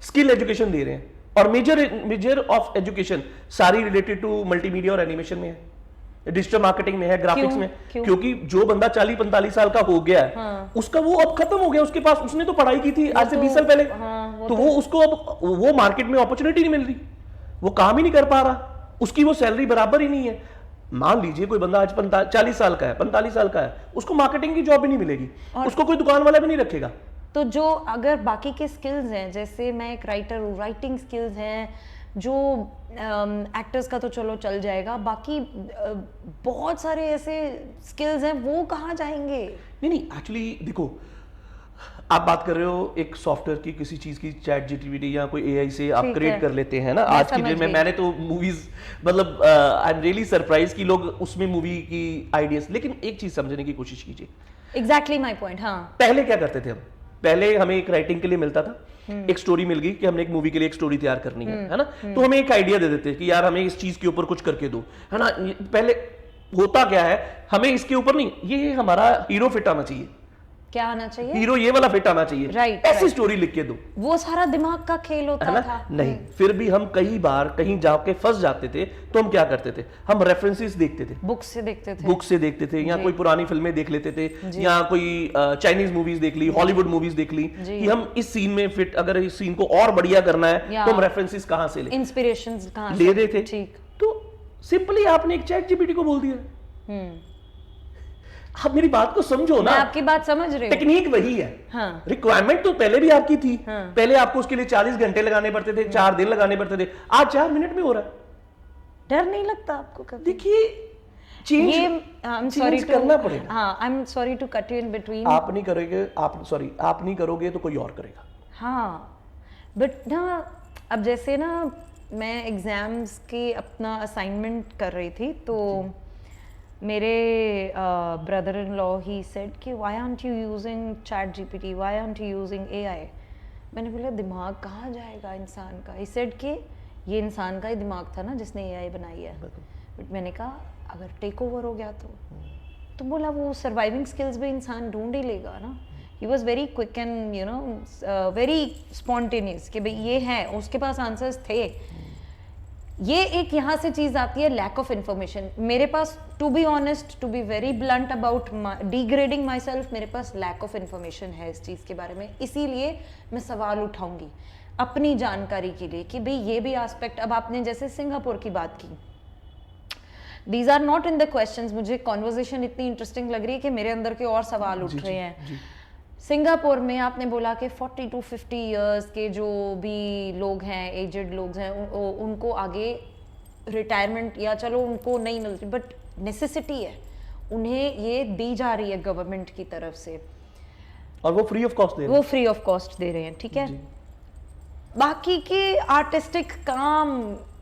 skill education दे रहे हैं, और मेजर ऑफ एजुकेशन सारी रिलेटेड टू मल्टीमीडिया और एनिमेशन में है, डिजिटल मार्केटिंग में है, ग्राफिक्स में। क्योंकि जो बंदा 40-45 साल का हो गया है, उसका वो अब खत्म हो गया, उसके पास, उसने तो पढ़ाई की थी आज से 20 साल पहले, तो वो उसको अब वो मार्केट में अपॉर्चुनिटी नहीं मिल रही, वो काम ही नहीं कर पा रहा, उसकी वो सैलरी बराबर ही नहीं है। मान लीजिए कोई बंदा आज 40 साल का है, 45 साल का है, उसको मार्केटिंग की जॉब भी नहीं मिलेगी, उसको कोई दुकान वाला भी नहीं रखेगा। तो जो अगर बाकी के स्किल्स हैं, जैसे मैं एक राइटर हूँ, राइटिंग स्किल्स हैं, जो एक्टर्स का तो चलो चल जाएगा, बाकी बहुत सारे ऐसे स्किल्स हैं, वो कहाँ जाएंगे? नहीं, एक्चुअली देखो, आप बात कर रहे हो एक सॉफ्टवेयर की, किसी चीज की, चैट जीटीपी या कोई एआई से आप क्रिएट कर लेते हैं ना। आज की डेट में मैंने तो मूवीज, मतलब आई एम रियली सरप्राइज कि लोग उसमें मूवी की आइडियाज, लेकिन एक चीज समझने की कोशिश कीजिए। Exactly my point. हाँ, पहले क्या करते थे हम? पहले हमें एक राइटिंग के लिए मिलता था, एक स्टोरी मिल गई कि हमने एक मूवी के लिए एक स्टोरी तैयार करनी है ना, तो हमें एक आइडिया दे देते कि यार हमें इस चीज के ऊपर कुछ करके दो, है ना। पहले होता क्या है, हमें इसके ऊपर नहीं, ये हमारा हीरो फिट आना चाहिए, क्या आना चाहिए, हीरो ये वाला फिट आना चाहिए, Right, ऐसी right. स्टोरी लिख के दो, वो सारा दिमाग का खेल है होता ना? था। नहीं, फिर भी हम कई बार कहीं जाके फंस जाते थे, तो हम क्या करते थे, हम रेफरेंसेस देखते थे, बुक से देखते थे, बुक से देखते थे, या कोई पुरानी फिल्में देख लेते थे, या कोई चाइनीज मूवीज देख ली, हॉलीवुड मूवीज देख ली, कि हम इस सीन में फिट, अगर इस सीन को और बढ़िया करना है या तो हम रेफरेंसेस कहाँ से ले इंस्पिरेशंस कहाँ ले से? रहे थे। ठीक। तो सिंपली आपने एक चैट जीपीटी को बोल दिया। आप मेरी बात को समझो मैं ना, आपकी बात समझ रही हूँ। टेक्निक वही है। हाँ। रिक्वायरमेंट तो पहले भी आपकी थी, हाँ। पहले आपको उसके लिए 40 घंटे लगाने पड़ते थे, 4 दिन लगाने पड़ते थे, आज 4 मिनट में हो रहा है। डर नहीं लगता आपको कभी? देखिए, चेंज ये आई एम सॉरी टू, करना पड़ेगा। हाँ, I am sorry to cut you in between. आप नहीं करोगे, आप नहीं करोगे तो कोई और करेगा। हाँ, बट ना अब जैसे ना मैं एग्जाम्स की अपना असाइनमेंट कर रही थी, तो मेरे ब्रदर इन लॉ ही सेड कि why aren't you using chat GPT, why aren't you using AI. मैंने बोला दिमाग कहाँ जाएगा इंसान का। ही सेड कि ये इंसान का ही दिमाग था ना जिसने एआई बनाई है। बट मैंने कहा अगर टेक ओवर हो गया तो बोला वो सर्वाइविंग स्किल्स भी इंसान ढूंढ ही लेगा ना। He was very quick and you know very spontaneous कि भाई ये है, उसके पास आंसर्स थे। ये एक यहाँ से चीज़ आती है, लैक ऑफ इन्फॉर्मेशन। मेरे पास, to be honest, to be very blunt about degrading my self, मेरे पास लैक ऑफ इन्फॉर्मेशन है इस चीज़ के बारे में। इसीलिए मैं सवाल उठाऊंगी अपनी जानकारी के लिए कि भाई ये भी एस्पेक्ट। अब आपने जैसे सिंगापुर की बात की, these are not in the questions. मुझे कॉन्वर्जेशन इतनी इंटरेस्टिंग लग रही है कि मेरे अंदर के और सवाल उठ रहे हैं। सिंगापुर में आपने बोला कि 40 to 50 इयर्स के जो भी लोग हैं, एजेड लोग हैं, उनको आगे रिटायरमेंट या चलो उनको नहीं मिलती, बट नेसेसिटी है, उन्हें ये दी जा रही है गवर्नमेंट की तरफ से, और वो फ्री ऑफ कॉस्ट दे रहे हैं। वो फ्री ऑफ कॉस्ट दे रहे हैं, ठीक है। बाकी के आर्टिस्टिक काम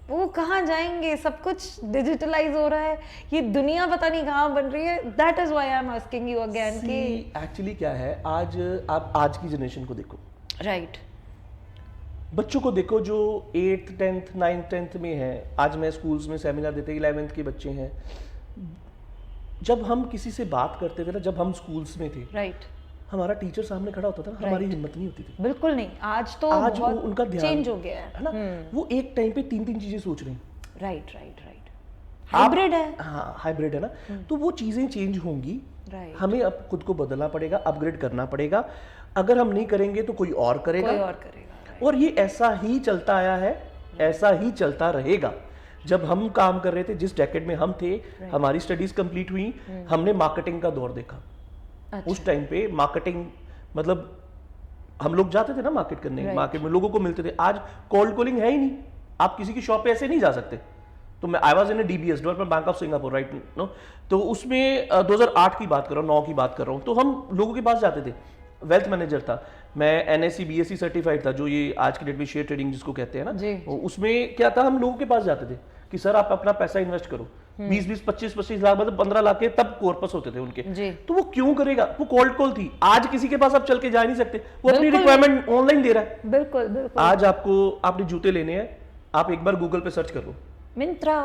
वो कहाँ जाएंगे? सब कुछ डिजिटलाइज हो रहा है, ये दुनिया पता नहीं कहाँ बन रही है। That is why I am asking you again कि एक्चुअली क्या है, आप आज की जनरेशन को देखो, राइट, बच्चों को देखो जो 8th 10th 9th 10th में है। आज मैं स्कूल्स में सेमिनार देते 11th के बच्चे हैं। जब हम किसी से बात करते थे ना, जब हम स्कूल्स में थे, राइट, हमारा टीचर सामने खड़ा होता था ना, हमारी हिम्मत नहीं होती थी। बिल्कुल नहीं। आज तो आज बहुत उनका ध्यान चेंज हो गया है ना, वो एक टाइम पे 3 चीजें सोच रहे हैं। राइट राइट राइट, हाइब्रिड है। हाँ, हाइब्रिड है ना, तो वो चीजें चेंज होंगी। राइट, हमें अब खुद को बदलना पड़ेगा, अपग्रेड करना पड़ेगा। अगर हम नहीं करेंगे तो कोई और करेगा, कोई और करेगा। और ये ऐसा ही चलता आया है, ऐसा ही चलता रहेगा। जब हम काम कर रहे थे, जिस डेकेड में हम थे, हमारी स्टडीज कंप्लीट हुई, हमने मार्केटिंग का दौर देखा। उस टाइम पे मार्केटिंग मतलब हम लोग जाते थे ना मार्केट करने, मार्केट में लोगों को मिलते थे। आज कोल्ड कॉलिंग है ही नहीं, आप किसी की शॉप पे ऐसे नहीं जा सकते। तो मैं I was in DBS, development bank of Singapore, right no, तो उसमें 2008 की बात कर रहा हूँ, 9 की बात कर रहा हूँ। तो हम लोगों के पास जाते थे, वेल्थ मैनेजर था मैं, NSE BSE सर्टिफाइड था, जो ये आज की डेट में शेयर ट्रेडिंग जिसको कहते हैं ना, उसमें क्या था, हम लोगों के पास जाते थे कि सर आप अपना पैसा इन्वेस्ट करो, 20-20, 25-25 लाख, मतलब 15 लाख के तब कॉर्पस होते थे उनके। तो वो क्यों करेगा? वो कोल्ड कॉल थी। आज किसी के पास आप चल के जा नहीं सकते, वो अपनी रिक्वायरमेंट ऑनलाइन दे रहा है। बिल्कुल बिल्कुल। आज आपने जूते लेने हैं, आप एक बार गूगल पे सर्च कर लो, मिंत्रा,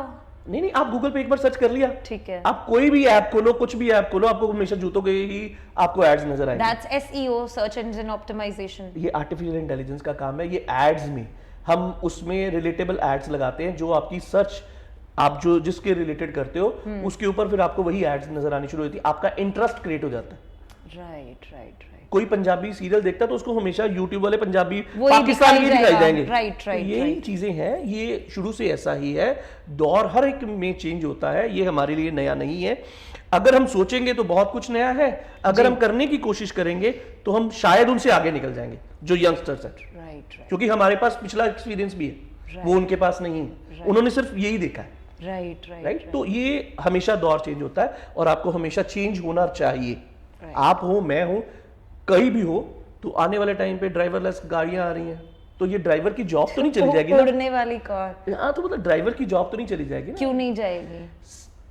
नहीं, आप गूगल पे एक बार सर्च कर लिया, ठीक है, आप कोई भी ऐप खोलो, कुछ भी ऐप खोलो, आपको हमेशा जूतों के ही आपको एड्स नजर आएंगे। That's SEO, search engine optimisation. ये आर्टिफिशियल इंटेलिजेंस का काम है। ये एड्स में हम उसमें रिलेटेबल एड्स लगाते हैं, जो आपकी सर्च, आप जो जिसके रिलेटेड करते हो उसके ऊपर फिर आपको वही एड्स नजर आनी शुरू होती है, आपका इंटरेस्ट क्रिएट हो जाता है। Right right right. कोई पंजाबी सीरियल देखता है तो उसको हमेशा यूट्यूब वाले पंजाबी पाकिस्तान के दिखाई जाएंगे। राइट राइट, यही चीजें हैं, ये शुरू से ऐसा ही है। दौर हर एक में चेंज होता है, ये हमारे लिए नया नहीं है। अगर हम सोचेंगे तो बहुत कुछ नया है, अगर हम करने की कोशिश करेंगे तो हम शायद उनसे आगे निकल जाएंगे, जो यंगस्टर्स हैं। राइट, क्योंकि हमारे पास पिछला एक्सपीरियंस भी है, वो उनके पास नहीं है, उन्होंने सिर्फ यही देखा है। राइट राइट राइट, तो ये हमेशा दौर चेंज होता है और आपको हमेशा चेंज होना चाहिए। आप हो, मैं हूं, कहीं भी हो, तो आने वाले टाइम पे ड्राइवरलेस गाड़ियां आ रही हैं, तो ये ड्राइवर की जॉब तो नहीं चली जाएगी ना? उड़ने वाली कार। हाँ, तो मतलब ड्राइवर की जॉब तो नहीं चली जाएगी ना? क्यों नहीं जाएगी?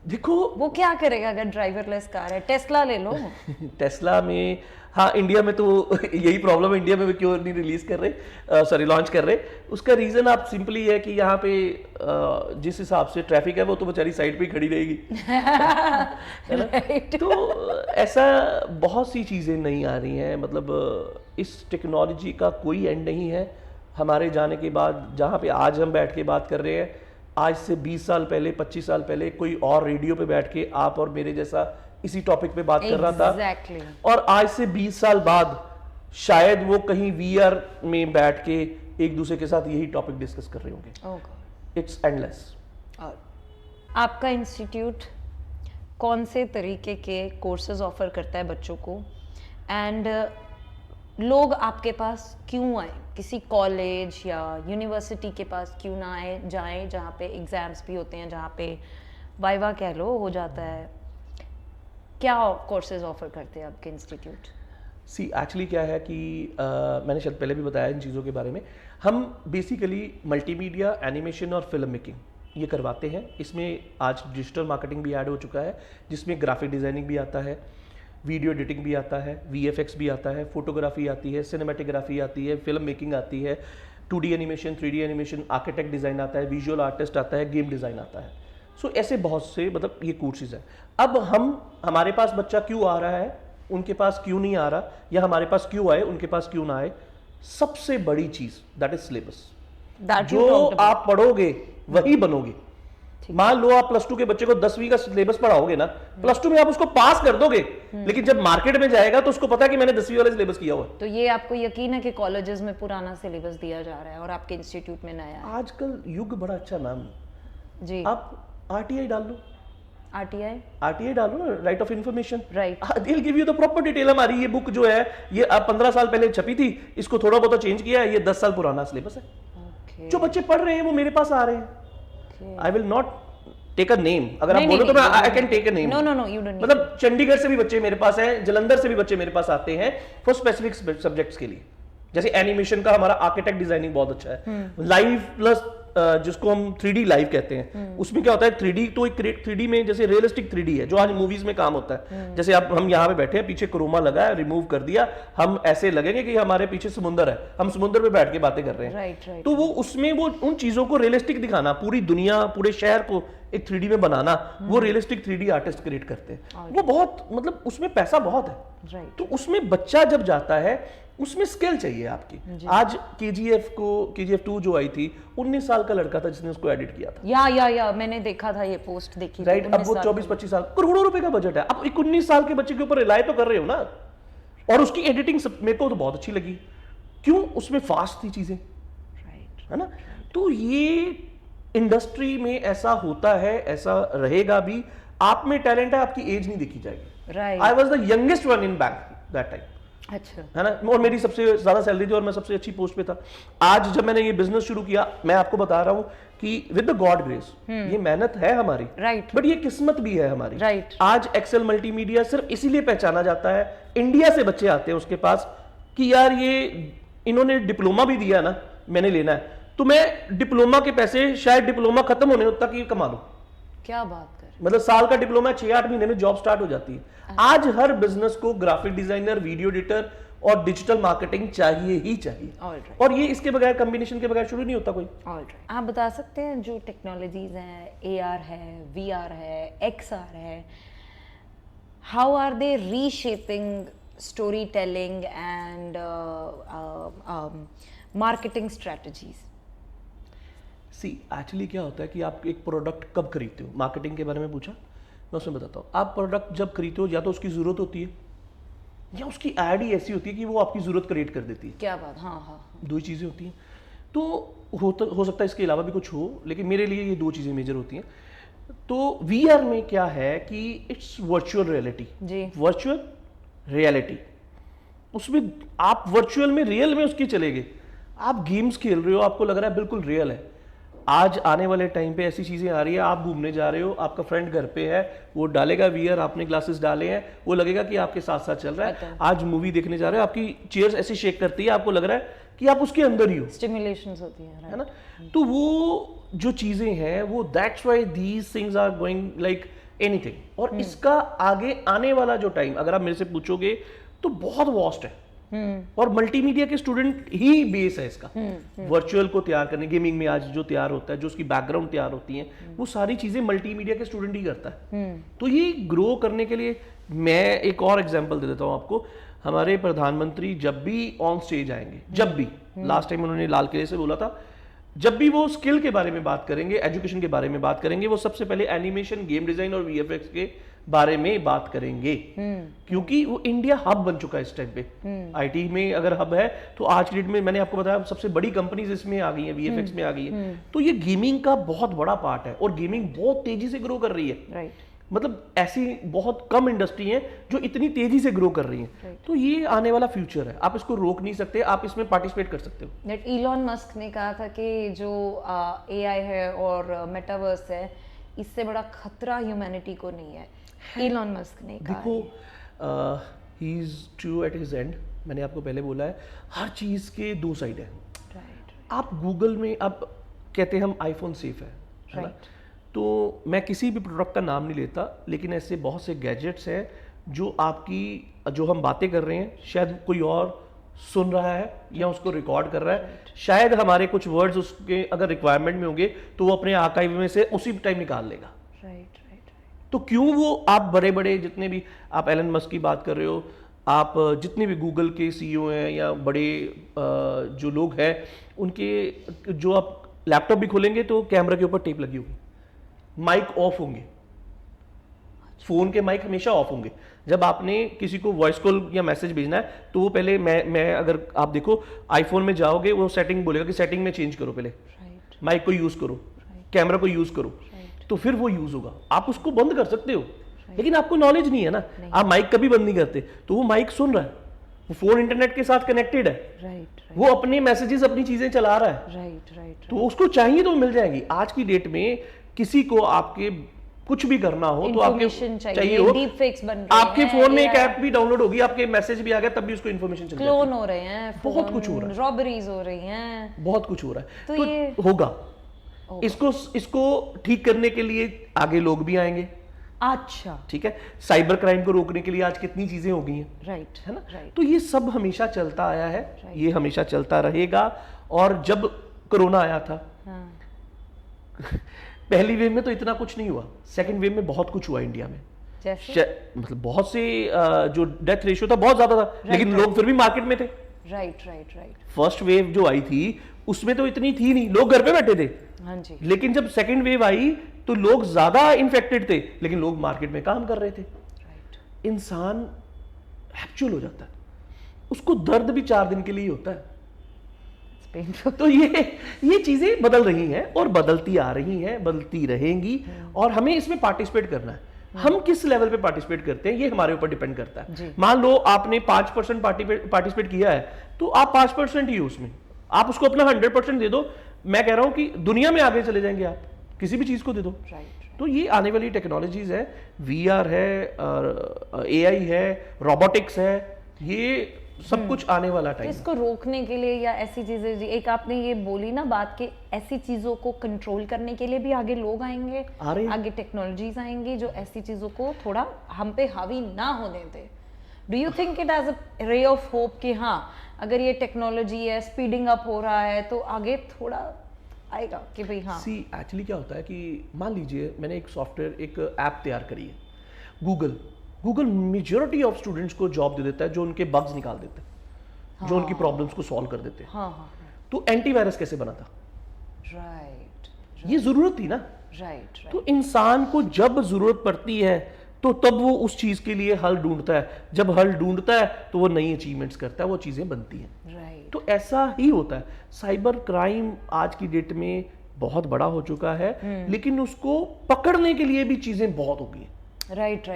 देखो वो क्या करेगा अगर ड्राइवरलेस कार है? टेस्ला ले लो। टेस्ला में, हाँ इंडिया में तो यही प्रॉब्लम है, इंडिया में भी क्यों नहीं रिलीज कर रहे, सॉरी लॉन्च कर रहे। उसका रीजन आप सिंपली है कि यहाँ पे जिस हिसाब से ट्रैफिक है वो तो बेचारी साइड पे ही खड़ी रहेगी है ना? तो ऐसा बहुत सी चीजें नहीं आ रही हैं, मतलब इस टेक्नोलॉजी का कोई एंड नहीं है। हमारे जाने के बाद जहाँ पे आज हम बैठ के बात कर रहे हैं, आज से 20 साल पहले 25 साल पहले कोई और रेडियो पे बैठ के आप और मेरे जैसा इसी टॉपिक पे बात कर रहा था। Exactly. और आज से 20 साल बाद शायद वो कहीं VR में बैठ के एक दूसरे के साथ यही टॉपिक डिस्कस कर रहे होंगे। It's endless. और आपका इंस्टीट्यूट कौन से तरीके के कोर्सेज ऑफर करता है बच्चों को, एंड लोग आपके पास क्यों आए? किसी कॉलेज या यूनिवर्सिटी के पास क्यों ना आए जाएं जहाँ पे एग्जाम्स भी होते हैं, जहाँ पे वाइवा कह लो हो जाता है? क्या कोर्सेज ऑफर करते हैं आपके इंस्टीट्यूट? सी एक्चुअली क्या है कि मैंने शायद पहले भी बताया इन चीज़ों के बारे में। हम बेसिकली मल्टीमीडिया, एनिमेशन और फिल्म मेकिंग ये करवाते हैं। इसमें आज डिजिटल मार्केटिंग भी ऐड हो चुका है, जिसमें ग्राफिक डिज़ाइनिंग भी आता है, वीडियो एडिटिंग भी आता है, VFX भी आता है, फोटोग्राफी आती है, सिनेमेटोग्राफी आती है, फिल्म मेकिंग आती है, 2D animation, 3D animation, architect design आता है, विजुअल आर्टिस्ट आता है, गेम डिज़ाइन आता है। सो ऐसे बहुत से मतलब ये कोर्सेज हैं। अब हमारे पास बच्चा क्यों आ रहा है, उनके पास क्यों नहीं आ रहा, या हमारे पास क्यों आए उनके पास क्यों ना आए, सबसे बड़ी चीज दैट इज सिलेबस। जो आप पढ़ोगे वही बनोगे। मान लो आप प्लस 2 के बच्चे को 10वीं का सिलेबस पढ़ाओगे ना, प्लस 2 में आप उसको पास कर दोगे, लेकिन जब मार्केट में जाएगा तो उसको पता है कि मैंने 10वीं वाला सिलेबस किया हुआ है। तो ये आपको यकीन है कि कॉलेजेस में पुराना सिलेबस दिया जा रहा है और आपके इंस्टीट्यूट में नया है? आजकल युग बड़ा अच्छा नाम जी। आप RTI डाल लो, RTI डालो ना, right of information, right. They will give you the proper detail. हमारी ये बुक जो है ये 15 साल पहले छपी थी, इसको थोड़ा बहुत चेंज किया है, ये 10 साल पुराना सिलेबस है। जो बच्चे पढ़ रहे हैं वो मेरे पास आ रहे हैं। I will not take a name, अगर आप बोलो तो मैं I can take a name. No no no, you don't. मतलब चंडीगढ़ से भी बच्चे मेरे पास हैं, जलंधर से भी बच्चे मेरे पास आते हैं फॉर स्पेसिफिक सब्जेक्ट्स के लिए। जैसे एनिमेशन का हमारा आर्किटेक्ट डिजाइनिंग बहुत अच्छा है, लाइव प्लस जिसको हम 3D लाइव कहते हैं। उसमें क्या होता है 3D तो एक 3D में जैसे रियलिस्टिक 3D है जो आज मूवीज में काम होता है। जैसे आप हम यहाँ पे बैठे हैं, पीछे क्रोमा लगा है, रिमूव कर दिया, हम ऐसे लगेंगे कि हमारे पीछे समुंदर है, हम समुंदर पे बैठ के बातें कर रहे हैं। राइट। तो वो उसमें वो उन चीजों को रियलिस्टिक दिखाना, पूरी दुनिया पूरे शहर को एक 3D में बनाना, वो रियलिस्टिक 3D आर्टिस्ट क्रिएट करते हैं। वो बहुत मतलब उसमें पैसा बहुत है। तो उसमें बच्चा जब जाता है उसमें स्किल चाहिए आपकी। आज KGF 2 जो आई थी, 19 साल का लड़का था जिसने उसको एडिट किया था। या मैंने देखा था, ये पोस्ट देखी। राइट। अब वो 24-25 साल, करोड़ों रुपए का बजट है। अब 19 साल के बच्चे के ऊपर रिलाय तो कर रहे हो ना। और उसकी एडिटिंग मेरे को तो बहुत अच्छी लगी। क्यों? उसमें फास्ट थी चीजें, है ना। तो ये इंडस्ट्री में ऐसा होता है, ऐसा रहेगा भी। आप में टैलेंट है, आपकी एज नहीं देखी जाएगी। I was the youngest one in bank that time. अच्छा, है ना। और मेरी सबसे ज्यादा सैलरी थी और मैं सबसे अच्छी पोस्ट पे था। आज जब मैंने ये बिजनेस शुरू किया, मैं आपको बता रहा हूँ कि विद द गॉड ग्रेस, ये मेहनत है हमारी, राइट, बट ये किस्मत भी है हमारी। राइट। आज एक्सेल मल्टीमीडिया सिर्फ इसीलिए पहचाना जाता है, इंडिया से बच्चे आते हैं उसके पास कि यार ये इन्होंने डिप्लोमा भी दिया ना, मैंने लेना है, तो मैं डिप्लोमा के पैसे शायद डिप्लोमा खत्म होने तक ही कमा लूं। क्या बात कर, मतलब साल का डिप्लोमा 6-8 महीने में जॉब स्टार्ट हो जाती है। आज हर बिजनेस को ग्राफिक डिजाइनर, वीडियो एडिटर और डिजिटल मार्केटिंग चाहिए ही चाहिए। Alright. और ये इसके बगैर, कॉम्बिनेशन के बगैर शुरू नहीं होता कोई। आप बता सकते हैं जो टेक्नोलॉजीज हैं, AR है, VR है, XR है, how are they reshaping story telling and marketing strategies? See actually क्या होता है कि आप एक प्रोडक्ट कब खरीदते हो, मार्केटिंग के बारे में पूछा, मैं उसमें बताता हूँ। आप प्रोडक्ट जब खरीदते हो, या तो उसकी जरूरत होती है या उसकी एड ही ऐसी होती है कि वो आपकी जरूरत क्रिएट कर देती है। क्या बात, हाँ। दो ही चीज़ें होती हैं। तो हो सकता है इसके अलावा भी कुछ हो, लेकिन मेरे लिए ये दो चीज़ें मेजर होती हैं। तो VR में क्या है कि इट्स वर्चुअल रियलिटी जी, वर्चुअल रियलिटी। उसमें आप वर्चुअल में, रियल में उसकी चलेगी। आप गेम्स खेल रहे हो, आपको लग रहा है बिल्कुल रियल है। आज आने वाले टाइम पे ऐसी चीज़ें आ रही है, आप घूमने जा रहे हो, आपका फ्रेंड घर पे है, वो डालेगा VR, आपने ग्लासेस डाले हैं, वो लगेगा कि आपके साथ साथ चल रहा है। आज मूवी देखने जा रहे हो, आपकी चेयर्स ऐसी शेक करती है, आपको लग रहा है कि आप उसके अंदर ही हो, स्टिमुलेशंस होती है ना। तो वो जो चीज़ें हैं वो that's why these things are going like anything. और इसका आगे आने वाला जो टाइम अगर आप मेरे से पूछोगे तो बहुत वास्ट है, और मल्टीमीडिया के स्टूडेंट ही बेस है इसका। वर्चुअल को तैयार करने, गेमिंग में आज जो तैयार होता है, जो उसकी बैकग्राउंड तैयार होती है, वो सारी चीजें मल्टीमीडिया के स्टूडेंट ही करता है। तो ये ग्रो करने के लिए मैं एक और एग्जांपल दे देता हूँ आपको। हमारे प्रधानमंत्री जब भी ऑन स्टेज आएंगे, जब भी, लास्ट टाइम उन्होंने लाल किले से बोला था, जब भी वो स्किल के बारे में बात करेंगे, एजुकेशन के बारे में बात करेंगे, वो सबसे पहले एनिमेशन, गेम डिजाइन और वीएफएक्स के बारे में बात करेंगे। क्योंकि वो इंडिया हब बन चुका है इस टाइम पे। आईटी में अगर हब है तो आज की डेट में मैंने आपको बताया सबसे बड़ी कंपनीज इसमें आ गई हैं, वीएफएक्स में आ गई है। तो ये गेमिंग का बहुत बड़ा पार्ट है, और गेमिंग बहुत तेजी से ग्रो कर रही है। मतलब ऐसी बहुत कम इंडस्ट्री है जो इतनी तेजी से ग्रो कर रही है। तो ये आने वाला फ्यूचर है, आप इसको रोक नहीं सकते, आप इसमें पार्टिसिपेट कर सकते हो। दैट इलॉन मस्क ने कहा था कि जो एआई है और मेटावर्स है, इससे बड़ा खतरा ह्यूमैनिटी को नहीं है। इलॉन मस्क ने कहा। देखो, he is true at his and. मैंने आपको पहले बोला है, हर चीज के दो साइड है। आप गूगल में, आप कहते हैं हम आईफोन सेफ है ना? तो मैं किसी भी प्रोडक्ट का नाम नहीं लेता, लेकिन ऐसे बहुत से गैजेट्स हैं जो आपकी, जो हम बातें कर रहे हैं, शायद कोई और सुन रहा है या उसको रिकॉर्ड कर रहा है। शायद हमारे कुछ वर्ड्स उसके अगर रिक्वायरमेंट में होंगे तो वो अपने आर्काइव में से उसी टाइम निकाल लेगा। तो क्यों वो, आप बड़े बड़े जितने भी, आप एलन मस्क की बात कर रहे हो, आप जितने भी गूगल के सीईओ हैं या बड़े जो लोग हैं, उनके जो आप लैपटॉप भी खोलेंगे तो कैमरा के ऊपर टेप लगी होगी, माइक ऑफ होंगे, फोन के माइक हमेशा ऑफ होंगे। जब आपने किसी को वॉइस कॉल या मैसेज भेजना है तो वो पहले मैं अगर आप देखो आईफोन में जाओगे, वो सेटिंग बोलेगा कि सेटिंग में चेंज करो, पहले माइक को यूज करो, कैमरा को यूज करो, तो फिर वो यूज होगा। आप उसको बंद कर सकते हो, लेकिन आपको नॉलेज नहीं है ना, आप माइक कभी बंद नहीं करते। तो वो माइक सुन रहा है, वो फोन इंटरनेट के साथ कनेक्टेड है, वो अपने मैसेजेस, अपनी चीजें चला रहा है। तो उसको चाहिए तो मिल जाएगी। आज की डेट में किसी को आपके कुछ भी करना हो तो आपके चाहिए हो, डीप फेक्स बन रहे आपके फोन में एक ऐप भी डाउनलोड होगी, आपके मैसेज भी आ गया, तब भी उसको इन्फॉर्मेशन चाहिए। क्लोन हो रहे हैं, बहुत कुछ हो रहा है, रॉबरीज हो रही हैं, बहुत कुछ हो रहा है। तो ये होगा। इसको ठीक करने के लिए आगे लोग भी आएंगे। अच्छा, ठीक है, साइबर क्राइम को रोकने के लिए आज कितनी चीजें हो गई हैं, राइट, है ना? तो ये सब हमेशा चलता आया है, ये हमेशा चलता रहेगा। और जब कोरोना आया था, पहली वेव में तो इतना कुछ नहीं हुआ, सेकंड वेव में बहुत कुछ हुआ इंडिया में। मतलब बहुत से जो डेथ रेशियो था बहुत ज्यादा था, लेकिन लोग फिर भी मार्केट में थे। राइट। फर्स्ट वेव जो आई थी उसमें तो इतनी थी नहीं, लोग घर पे बैठे थे। हाँ जी। लेकिन जब सेकंड वेव आई तो लोग ज्यादा इन्फेक्टेड थे, लेकिन लोग मार्केट में काम कर रहे थे। इंसान हैप्चुअल हो जाता है, उसको दर्द भी 4 दिन के लिए होता है। तो ये चीजें बदल रही हैं और बदलती आ रही हैं, बदलती रहेंगी, और हमें इसमें पार्टिसिपेट करना है। हम किस लेवल पे पार्टिसिपेट करते हैं ये हमारे ऊपर डिपेंड करता है। मान लो आपने 5% पार्टिसिपेट किया है तो आप 5% ही हो उसमें, आप उसको अपना 100% दे दो। मैं कह रहा हूं कि दुनिया में आगे चले जाएंगे आप, किसी भी चीज को दे दो। तो ये आने वाली टेक्नोलॉजीज है, VR है, AI है, रोबोटिक्स है, ये सब कुछ आने वाला टाइम। इसको रोकने के लिए या ऐसी चीजें, एक आपने ये बोली ना बात कि ऐसी चीजों को कंट्रोल करने के लिए भी आगे लोग आएंगे, आगे टेक्नोलॉजीज आएंगी जो ऐसी चीजों को थोड़ा हम पे हावी ना होने दे। Do you think it as a ray of hope कि हाँ, अगर ये टेक्नोलॉजी है, स्पीडिंग अप हो रहा है, तो आगे थोड़ा आएगा कि भाई हाँ। सी एक्चुअली क्या होता है कि मान लीजिए मैंने एक सॉफ्टवेयर, एक ऐप तैयार करी है, गूगल मेजॉरिटी ऑफ स्टूडेंट्स को जॉब दे देता है, जो उनके बग्स निकाल देते हैं, जो उनकी प्रॉब्लम्स को सॉल्व कर देते हैं। तो एंटीवायरस कैसे बना था? ये जरूरत थी ना। तो इंसान को जब जरूरत पड़ती है तो तब वो उस चीज के लिए हल ढूंढता है, जब हल ढूंढता है तो वो नई अचीवमेंट्स करता है, वो चीजें बनती हैं। तो ऐसा ही होता है। साइबर क्राइम आज की डेट में बहुत बड़ा हो चुका है, लेकिन उसको पकड़ने के लिए भी चीजें बहुत हो गई। राइट।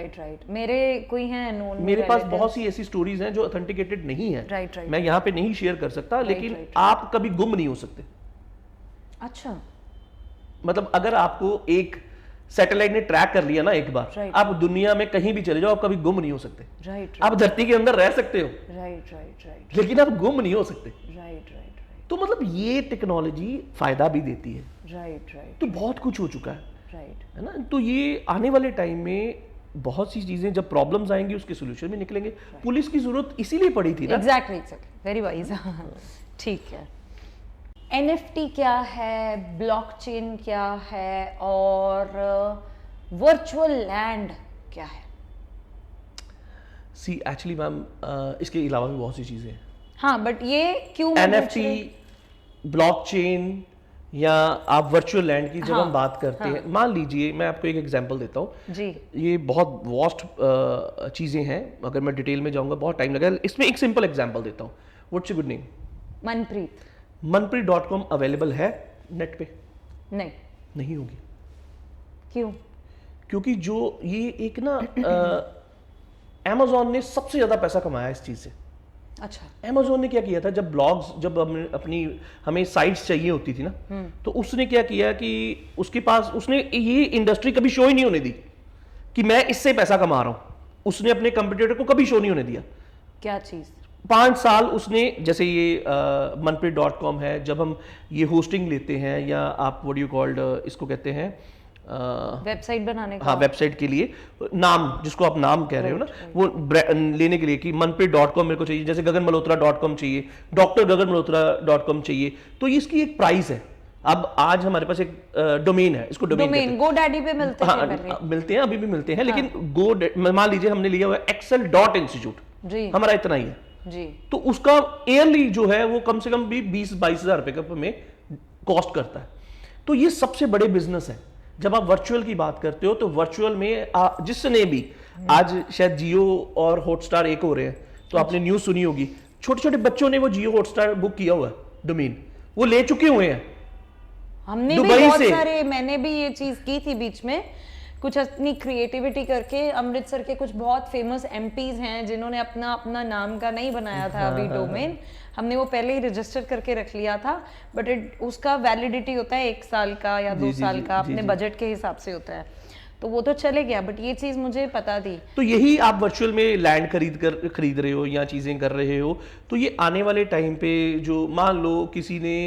मेरे कोई हैं नोन, मेरे पास बहुत सी ऐसी स्टोरीज हैं जो ऑथेंटिकेटेड नहीं है। मैं यहाँ पे नहीं शेयर कर सकता, लेकिन आप कभी गुम नहीं हो सकते। अच्छा, मतलब अगर आपको एक सैटेलाइट ने ट्रैक कर लिया ना एक बार, आप दुनिया में कहीं भी चले जाओ, आप कभी गुम नहीं हो सकते। आप धरती के अंदर रह सकते हो, लेकिन आप गुम नहीं हो सकते। तो मतलब ये टेक्नोलॉजी फायदा भी देती है। तो बहुत कुछ हो चुका है। राइट। है ना। तो ये आने वाले टाइम में बहुत सी चीजें जब प्रॉब्लम्स आएंगी उसके सोल्यूशन भी निकलेंगे। पुलिस की जरूरत इसीलिए पड़ी थी ना। Exactly, very wise. ठीक है, NFT क्या है, ब्लॉकचेन क्या है, और वर्चुअल लैंड क्या है? सी एक्चुअली मैम इसके अलावा भी बहुत सी चीजें हैं। हाँ, बट ये क्यों NFT, ब्लॉकचेन या आप वर्चुअल लैंड की जब हम बात करते हैं, मान लीजिए मैं आपको एक एग्जांपल देता हूँ जी। ये बहुत वास्ट चीजें हैं, अगर मैं डिटेल में जाऊंगा बहुत टाइम लगेगा। इसमें एक सिंपल एग्जांपल देता हूँ। What's your good name? Manpreet. Manpreet dot com available है नेट पे? नहीं। नहीं होगी। क्यों? क्योंकि जो ये एक ना Amazon ने सबसे ज्यादा पैसा कमाया इस चीज से। अच्छा। Amazon ने क्या किया था, जब ब्लॉग्स, जब हमें साइट्स चाहिए होती थी ना, तो उसने क्या किया कि उसके पास उसने ये इंडस्ट्री कभी शो ही नहीं होने दी कि मैं इससे पैसा कमा रहा हूं। उसने अपने कंपटीटर को कभी शो नहीं होने दिया। क्या चीज? 5 साल उसने, जैसे ये मनप्रीत.com है, जब हम ये होस्टिंग लेते हैं या आप व्हाट यू कॉल्ड इसको कहते हैं वेबसाइट बनाने का, हाँ वेबसाइट के लिए नाम, जिसको आप नाम कह रहे हो ना, वो लेने के लिए कि मनप्रीत.com मेरे को चाहिए, जैसे गगनमल्होत्रा.com चाहिए, डॉक्टर गगनमल्होत्रा.com चाहिए, तो इसकी एक प्राइस है। अब आज हमारे पास एक डोमेन है, इसको डोमेन GoDaddy पे मिलते थे पहले। मिलते हैं, अभी भी मिलते हैं, लेकिन मान लीजिए हमने लिया हुआ है excel.institute, जी, हमारा इतना ही है जी। तो उसका ईयरली जो है वो कम से कम भी 20-22 हज़ार रुपए का में कॉस्ट करता है। तो ये सबसे बड़े बिजनेस है। जब आप वर्चुअल की बात करते हो तो वर्चुअल में जिसने भी, आज शायद जियो और हॉटस्टार एक हो रहे हैं, तो आपने न्यूज सुनी होगी, छोटे छोटे बच्चों ने वो जियो हॉटस्टार बुक किया हुआ है, डोमेन वो ले चुके हुए हैं। हमने भी बहुत सारे, मैंने भी ये चीज की थी बीच में, कुछ अपनी क्रिएटिविटी करके। अमृतसर के कुछ बहुत फेमस MPs हैं जिन्होंने अपना अपना नाम का नहीं बनाया था अभी डोमेन, हमने वो पहले ही रजिस्टर करके रख लिया था, बट उसका वैलिडिटी होता है 1 साल का या 2 साल का, अपने बजट के हिसाब से होता है, तो वो तो चले गया, बट ये चीज मुझे पता थी। तो यही आप वर्चुअल में लैंड खरीद रहे हो या चीजें कर रहे हो, तो ये आने वाले टाइम पे, जो मान लो किसी ने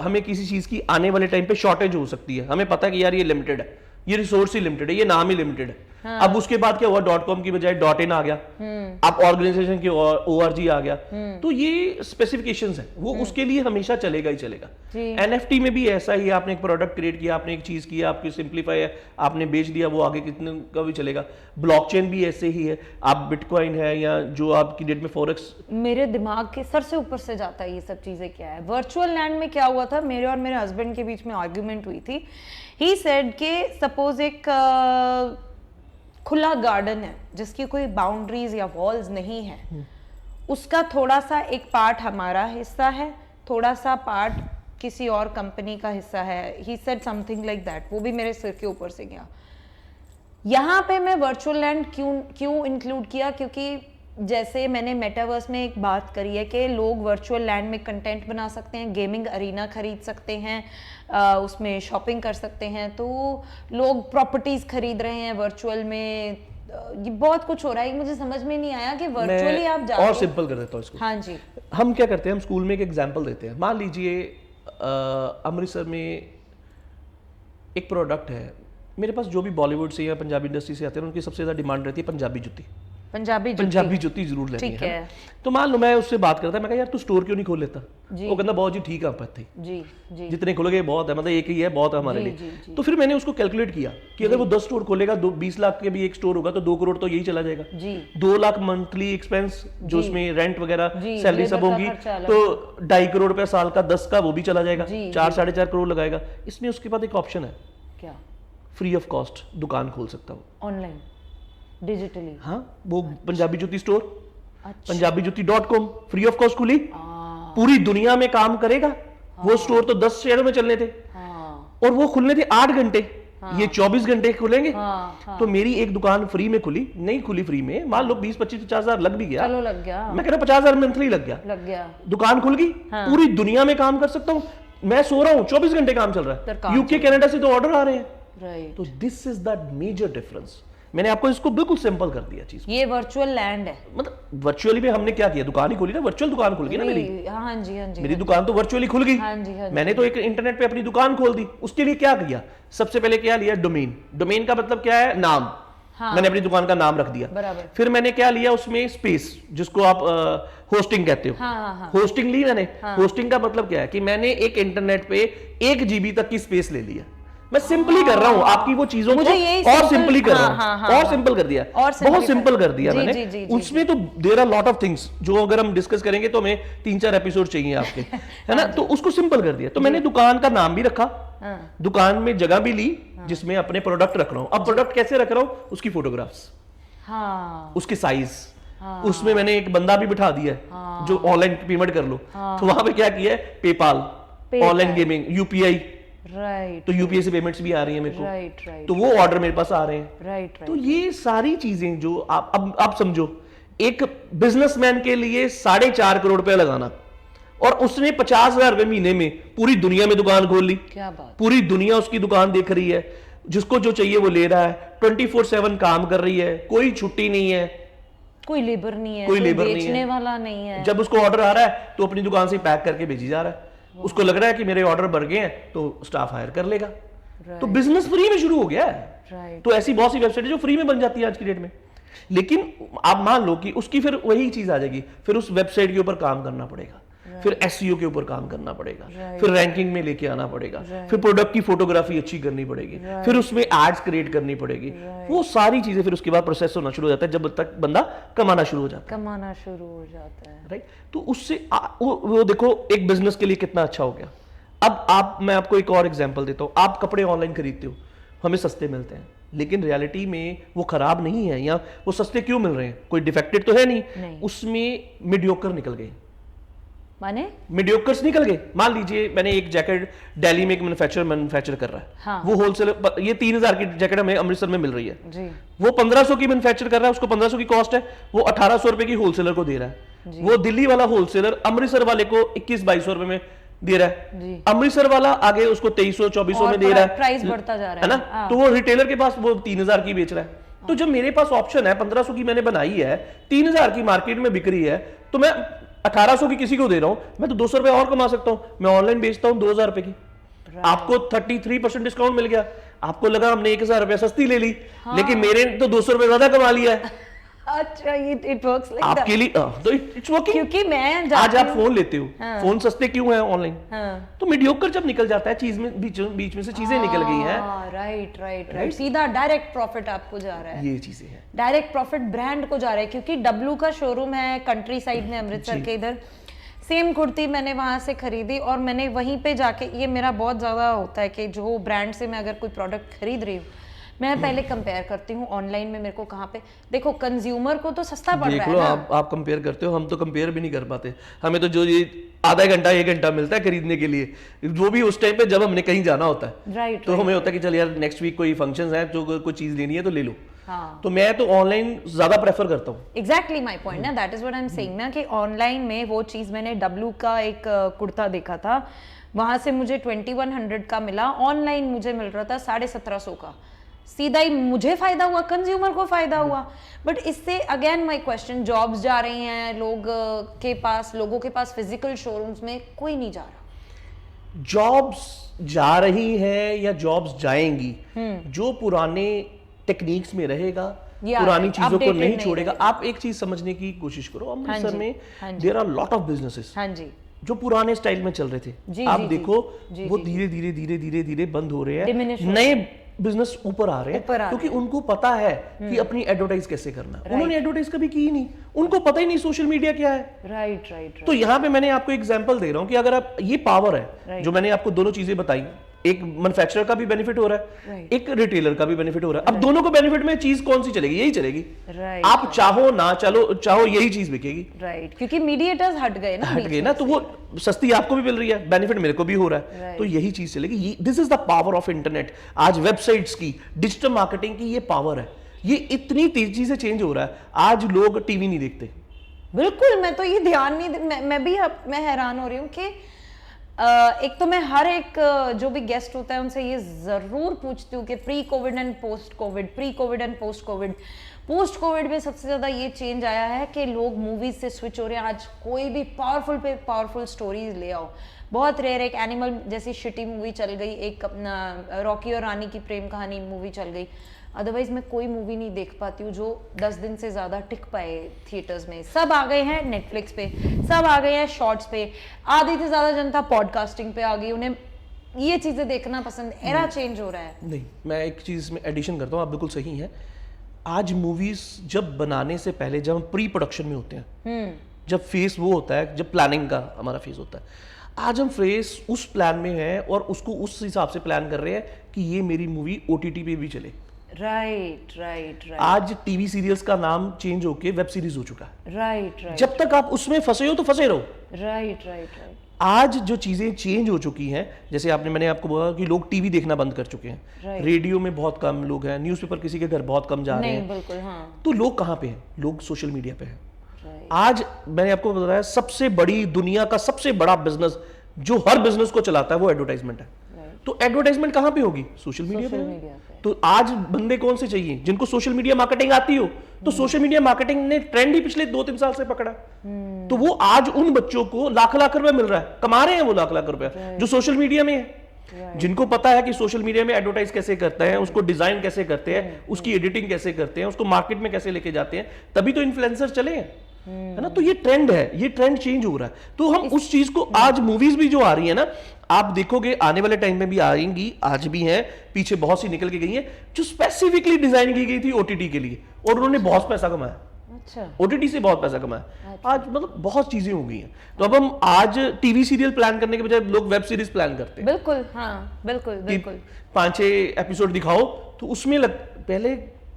हमें किसी चीज की आने वाले टाइम पे शॉर्टेज हो सकती है, हमें पता है कि यार ये लिमिटेड है, ये रिसोर्स ही लिमिटेड है, ये नाम ही लिमिटेड है। हाँ। अब उसके बाद क्या हुआ, .com की बजाय .in आ गया, अब ऑर्गेनाइजेशन की ORG आ गया, तो ये स्पेसिफिकेशंस है, वो उसके लिए हमेशा चलेगा ही चलेगा। NFT में भी ऐसा ही, आपने एक प्रोडक्ट क्रिएट किया, आपने एक चीज किया, आपकी सिंप्लीफाई है, आपने बेच दिया, वो आगे कितने का भी चलेगा। ब्लॉकचेन भी ऐसे ही है, आप बिटकॉइन है या जो आपकी डेट में फॉरेक्स, मेरे दिमाग के सर से ऊपर से जाता है ये सब चीजें क्या है। वर्चुअल लैंड में क्या हुआ था, मेरे और मेरे हस्बैंड के बीच में आर्ग्यूमेंट हुई थी। ही सेड के सपोज एक खुला गार्डन है जिसकी कोई बाउंड्रीज या वॉल्स नहीं है, उसका थोड़ा सा एक पार्ट हमारा हिस्सा है, थोड़ा सा पार्ट किसी और कंपनी का हिस्सा है। He said something like that, वो भी मेरे सिर के ऊपर से गया। यहाँ पे मैं वर्चुअल लैंड क्यों इंक्लूड किया, क्योंकि जैसे मैंने मेटावर्स में एक बात करी है कि लोग वर्चुअल लैंड में कंटेंट बना सकते हैं, गेमिंग अरीना खरीद सकते हैं, उसमें शॉपिंग कर सकते हैं, तो लोग प्रॉपर्टीज खरीद रहे हैं वर्चुअल में, ये बहुत कुछ हो रहा है। मुझे समझ में नहीं आया कि वर्चुअली आप जाके, और सिंपल कर देता हूँ इसको। हाँ जी। हम क्या करते हैं, हम स्कूल में एक एग्जांपल देते हैं। मान लीजिए अमृतसर में एक प्रोडक्ट है, मेरे पास जो भी बॉलीवुड से या पंजाबी इंडस्ट्री से आते हैं उनकी सबसे ज्यादा डिमांड रहती है पंजाबी जुत्ती। पंजाबी जुत्ती जरूर लेनी है। तो मान लो मैं उससे बात करता, मैं कहा यार तू स्टोर क्यों नहीं खोल लेता, वो कहता बहुत जी ठीक है पत्ती जी जितने खोलोगे बहुत है, मतलब एक ही है बहुत है हमारे लिए। तो फिर मैंने उसको कैलकुलेट किया कि अगर वो 10 स्टोर खोलेगा, 20 लाख के भी एक स्टोर होगा, तो 2 करोड़ तो यही चला जाएगा। 2 लाख मंथली एक्सपेंस, जो उसमें रेंट वगैरह सैलरी सब होगी, तो 2.5 करोड़ रुपया साल का 10 का वो भी चला जाएगा, 4-4.5 करोड़ लगाएगा। इसमें उसके बाद एक ऑप्शन है, क्या फ्री ऑफ कॉस्ट दुकान खोल सकता हूँ ऑनलाइन डिजिटली। हाँ, वो पंजाबी जुत्ती स्टोर, पंजाबी जुत्ती .com फ्री ऑफ कॉस्ट खुली, पूरी दुनिया में काम करेगा। वो स्टोर तो 10 शहरों में चलने थे और वो खुलने थे 8 घंटे, ये 24 घंटे खुलेंगे। तो मेरी एक दुकान फ्री में खुली, नहीं खुली फ्री में, मान लो 20-25-50 हजार लग भी गया, चलो लग गया, मैं कह रहा 50 हजार मंथली लग गया, दुकान खुल गई, पूरी दुनिया में काम कर सकता हूँ। मैं सो रहा हूँ, 24 घंटे काम चल रहा है, यूके कनाडा से तो ऑर्डर आ रहे हैं। तो this is the major difference. मैंने आपको इसको बिल्कुल सिंपल कर दिया चीज। ये वर्चुअल लैंड है, मतलब वर्चुअली भी हमने क्या किया, दुकान ही खोली ना, वर्चुअल दुकान खुल गई ना मेरी। हाँ जी, हाँ जी, मेरी दुकान तो वर्चुअली खुल गई। हाँ जी, हाँ जी। मैंने तो एक इंटरनेट पे अपनी दुकान खोल दी। उसके लिए क्या किया, सबसे पहले क्या लिया, डोमेन। डोमेन का मतलब क्या है, नाम। हाँ। मैंने अपनी दुकान का नाम रख दिया। बराबर। फिर मैंने क्या लिया उसमें, स्पेस, जिसको आप होस्टिंग कहते हो। हाँ। होस्टिंग ली मैंने। होस्टिंग का मतलब क्या है कि मैंने एक इंटरनेट पे 1 GB तक की स्पेस ले लिया। मैं सिंपली कर रहा हूं आपकी वो चीजों को, और सिंपली कर रहा हूं, और सिंपल कर दिया, बहुत सिंपल कर दिया मैंने। उसमें तो there are lot of things जो अगर हम डिस्कस करेंगे तो हमें 3-4 एपिसोड चाहिए आपके, है ना। तो उसको सिंपल कर दिया। तो मैंने दुकान का नाम भी रखा, दुकान में जगह भी ली जिसमें अपने प्रोडक्ट रख रहा हूं। अब प्रोडक्ट कैसे रख रहा हूं, उसकी फोटोग्राफ्स, उसके साइज, उसमें मैंने एक बंदा भी बिठा दिया है जो ऑनलाइन पेमेंट कर लो। तो वहां पे क्या किया है, PayPal, online gaming, UPI, right, तो यूपीआई से पेमेंट्स भी आ रही है मेरे को, राइट, तो वो ऑर्डर मेरे पास आ रहे हैं। राइट। तो ये सारी चीजें जो आप समझो, एक बिजनेसमैन के लिए 4.5 करोड़ रुपया लगाना, और उसने 50,000 रुपए महीने में पूरी दुनिया में दुकान खोल ली। क्या बात, पूरी दुनिया उसकी दुकान देख रही है, जिसको जो चाहिए वो ले रहा है, 24/7 काम कर रही है, कोई छुट्टी नहीं है, कोई लेबर नहीं है, कोई लेबर नहीं बेचने है, वाला नहीं है। जब उसको ऑर्डर आ रहा है तो अपनी दुकान से पैक करके भेजी जा रहा है। उसको लग रहा है कि मेरे ऑर्डर बढ़ गए हैं तो स्टाफ हायर कर लेगा। तो बिजनेस फ्री में शुरू हो गया है। तो ऐसी बहुत सी वेबसाइट है जो फ्री में बन जाती है आज की डेट में। लेकिन आप मान लो कि उसकी फिर वही चीज आ जाएगी, फिर उस वेबसाइट के ऊपर काम करना पड़ेगा, फिर एसईओ के ऊपर काम करना पड़ेगा, फिर रैंकिंग में लेके आना पड़ेगा, फिर प्रोडक्ट की फोटोग्राफी अच्छी करनी पड़ेगी, फिर उसमें एड्स क्रिएट करनी पड़ेगी। वो सारी चीजें फिर उसके बाद प्रोसेस होना शुरू हो जाता है जब तक बंदा कमाना शुरू हो जाता है। राइट। तो उससे वो देखो एक बिजनेस के लिए कितना अच्छा हो गया। अब मैं आपको एक और एग्जांपल देता हूं। आप कपड़े ऑनलाइन खरीदते हो, हमें सस्ते मिलते हैं, लेकिन रियलिटी में वो खराब नहीं है, या वो सस्ते क्यों मिल रहे हैं, कोई डिफेक्टेड तो है नहीं। उसमें मीडियोकर निकल गए, माने मीडियोकर्स निकल गए। मान लीजिए मैंने एक जैकेट दिल्ली में एक मैन्युफैक्चर कर रहा है। हाँ। वो होलसेलर, ये 3,000 की जैकेट हमें अमृतसर में मिल रही है जी। वो 1500 की मैन्युफैक्चर कर रहा है, उसको 1500 की कॉस्ट है, वो 1800 रुपए की होलसेलर को दे रहा है। वो दिल्ली वाला होलसेलर अमृतसर वाले को 21-2200 रुपए में दे रहा है। अमृतसर वाला आगे उसको 2300-2400 में दे रहा है, प्राइस बढ़ता जा रहा है ना। तो वो रिटेलर के पास वो 3000 की बेच रहा है। तो जब मेरे पास ऑप्शन है, 1500 की मैंने बनाई है, 3000 की मार्केट में बिक रही है, तो मैं 1800 की किसी को दे रहा हूं, मैं तो 200 रुपए और कमा सकता हूं। मैं ऑनलाइन बेचता हूं 2000 रुपए की, आपको 33% डिस्काउंट मिल गया। आपको लगा हमने 1000 रुपए सस्ती ले ली, लेकिन मेरे तो 200 रुपए ज्यादा कमा लिया है। अच्छा, इट वर्क्स लाइक दैट आपके लिए तो इट्स वर्किंग। क्योंकि मैं आज आप फोन लेते हो, फोन सस्ते क्यों है ऑनलाइन? तो मीडियोकर जब निकल जाता है, चीज में बीच में से चीजें निकल गई हैं। राइट। सीधा डायरेक्ट प्रॉफिट आपको जा रहा है, ये चीजें हैं, डायरेक्ट प्रॉफिट ब्रांड को जा रहा है। क्योंकि डब्लू का शोरूम है कंट्री साइड में, अमृतसर के इधर। सेम कुर्ती मैंने वहां से खरीदी, और मैंने वहीं पे जाके, ये मेरा बहुत ज्यादा होता है कि जो ब्रांड से मैं अगर कोई प्रोडक्ट खरीद रही हूँ, मैं पहले कंपेयर करती हूँ ऑनलाइन में मेरे को कहाँ पे। देखो कंज्यूमर को तो सस्ता पड़ रहा है ना। आप कंपेयर करते हो, हम तो कंपेयर भी नहीं कर पाते। हमें तो जो ये आधा घंटा 1 घंटा मिलता है खरीदने के लिए, वो भी उस टाइम पे जब हमने कहीं जाना होता है। राइट। तो हमें होता है कि चल यार नेक्स्ट वीक कोई फंक्शंस है, जो कोई चीज लेनी है तो ले लो। हाँ। तो मैं तो ऑनलाइन ज्यादा प्रेफर करता हूँ। एग्जैक्टली माई पॉइंट ना, that is what I am saying ना, कि ऑनलाइन में वो चीज, मैंने डब्लू का एक कुर्ता देखा था, वहां से मुझे 2100 का मिला, ऑनलाइन मुझे मिल रहा था 1750 का। सीधा ही मुझे फायदा हुआ, कंज्यूमर को फायदा हुआ। बट इससे अगेन माय क्वेश्चन, जॉब्स जा रही हैं लोगों के पास फिजिकल शोरूम्स में कोई नहीं जा रहा। जॉब्स जा रही है या जॉब्स जाएंगी, जो पुराने टेक्निक्स में रहेगा, पुरानी चीजों को नहीं छोड़ेगा। आप एक चीज समझने की कोशिश करो, अमृतसर में there are lot of businesses जो पुराने स्टाइल में चल रहे थे। आप देखो वो धीरे धीरे बंद हो रहे हैं, नए बिजनेस ऊपर आ रहे हैं, क्योंकि उनको पता है कि अपनी एडवर्टाइज कैसे करना है। उन्होंने एडवर्टाइज कभी की ही नहीं, उनको पता ही नहीं सोशल मीडिया क्या है। राइट। तो यहाँ पे मैंने आपको एग्जांपल दे रहा हूँ कि अगर आप, ये पावर है जो मैंने आपको दोनों चीजें बताई, एक मैन्युफैक्चरर का भी बेनिफिट हो रहा है, एक रिटेलर का भी बेनिफिट हो रहा है। अब दोनों को बेनिफिट में चीज कौन सी चलेगी? यही चलेगी। आप चाहो ना चाहो यही चीज बिकेगी। राइट, क्योंकि मीडिएटर्स हट गए ना, तो वो सस्ती आपको भी मिल रही है, बेनिफिट मेरे को भी हो रहा है। तो यही चीज चलेगी। This is the power of internet. आज वेबसाइट्स की, डिजिटल मार्केटिंग की ये पावर है। ये इतनी तेजी से चेंज हो रहा है, आज लोग टीवी नहीं देखते। बिल्कुल, मैं तो ये ध्यान नहीं, मैं हैरान हो रही हूँ कि एक तो मैं हर एक जो भी गेस्ट होता है उनसे ये जरूर पूछती हूँ कि pre Covid and post Covid, pre Covid and post Covid. Post Covid में सबसे ज्यादा ये चेंज आया है कि लोग मूवीज से स्विच हो रहे हैं। आज कोई भी पावरफुल पे पावरफुल स्टोरीज ले आओ, बहुत रेयर एक एनिमल जैसी शिटी मूवी चल गई, एक अपना रॉकी और रानी की प्रेम कहानी मूवी चल गई, अदरवाइज मैं कोई मूवी नहीं देख पाती हूँ जो 10 दिन से ज्यादा टिक पाए थिएटर्स में। सब आ गए हैं नेटफ्लिक्स पे, सब आ गए हैं शॉर्ट्स पे, आधी से ज्यादा जनता पॉडकास्टिंग पे आ गई, उन्हें ये चीजें देखना पसंद, एरा चेंज हो रहा है। नहीं, मैं एक चीज़ में एडिशन करता हूँ, आप बिल्कुल सही हैं। आज मूवीज जब बनाने से पहले जब हम प्री प्रोडक्शन में होते हैं, जब फेस वो होता है, जब प्लानिंग का हमारा फेस होता है, आज हम फेस उस प्लान में हैं और उसको उस हिसाब से प्लान कर रहे हैं कि ये मेरी मूवी OTT पे भी चले। Right right right. आज टीवी सीरियल्स का नाम चेंज होके वेब सीरीज हो चुका है। Right right. जब तक आप उसमें फंसे हो तो फंसे रहो। Right right right. आज जो चीजें चेंज हो चुकी हैं, जैसे मैंने आपको बोला कि लोग टीवी देखना बंद कर चुके हैं, रेडियो में बहुत कम लोग हैं, न्यूज़पेपर किसी के घर बहुत कम जा रहे हैं। बिल्कुल, हाँ। तो लोग कहाँ पे हैं? लोग सोशल मीडिया पे हैं। आज मैंने आपको बताया सबसे बड़ी दुनिया का सबसे बड़ा बिजनेस जो हर बिजनेस को चलाता है वो एडवर्टाइजमेंट है। तो एडवर्टाइजमेंट कहाँ पे होगी? सोशल मीडिया पे। तो आज बंदे कौन से चाहिए? जिनको सोशल मीडिया मार्केटिंग आती हो। तो सोशल मीडिया मार्केटिंग ने ट्रेंड ही पिछले 2-3 साल से पकड़ा। तो वो आज उन बच्चों को लाख लाख रुपए मिल रहा है, कमा रहे हैं वो लाख लाख रुपए जो सोशल मीडिया में है। जिनको पता है कि सोशल मीडिया में एडवर्टाइज कैसे करते हैं, उसको डिजाइन कैसे करते हैं, उसकी एडिटिंग कैसे करते हैं, उसको मार्केट में कैसे लेके जाते हैं, तभी तो इन्फ्लुएंसर चले हैं, है ना। तो ये ट्रेंड है, ये ट्रेंड चेंज हो रहा है। तो हम उस चीज को आज मूवीज भी जो आ रही है ना, आप देखोगे आने वाले टाइम में भी आएंगी, आज भी हैं, पीछे बहुत सी निकल के गई हैं जो स्पेसिफिकली डिजाइन की गई थी OTT के लिए, और उन्होंने बहुत पैसा कमाया। अच्छा। OTT से बहुत पैसा कमाया। आज मतलब बहुत चीजें हो गई हैं। तो अब हम आज टीवी सीरियल प्लान करने के बजाय लोग वेब सीरीज प्लान करते हैं। बिल्कुल, हाँ, बिल्कुल बिल्कुल। 5-6 एपिसोड दिखाओ तो उसमें पहले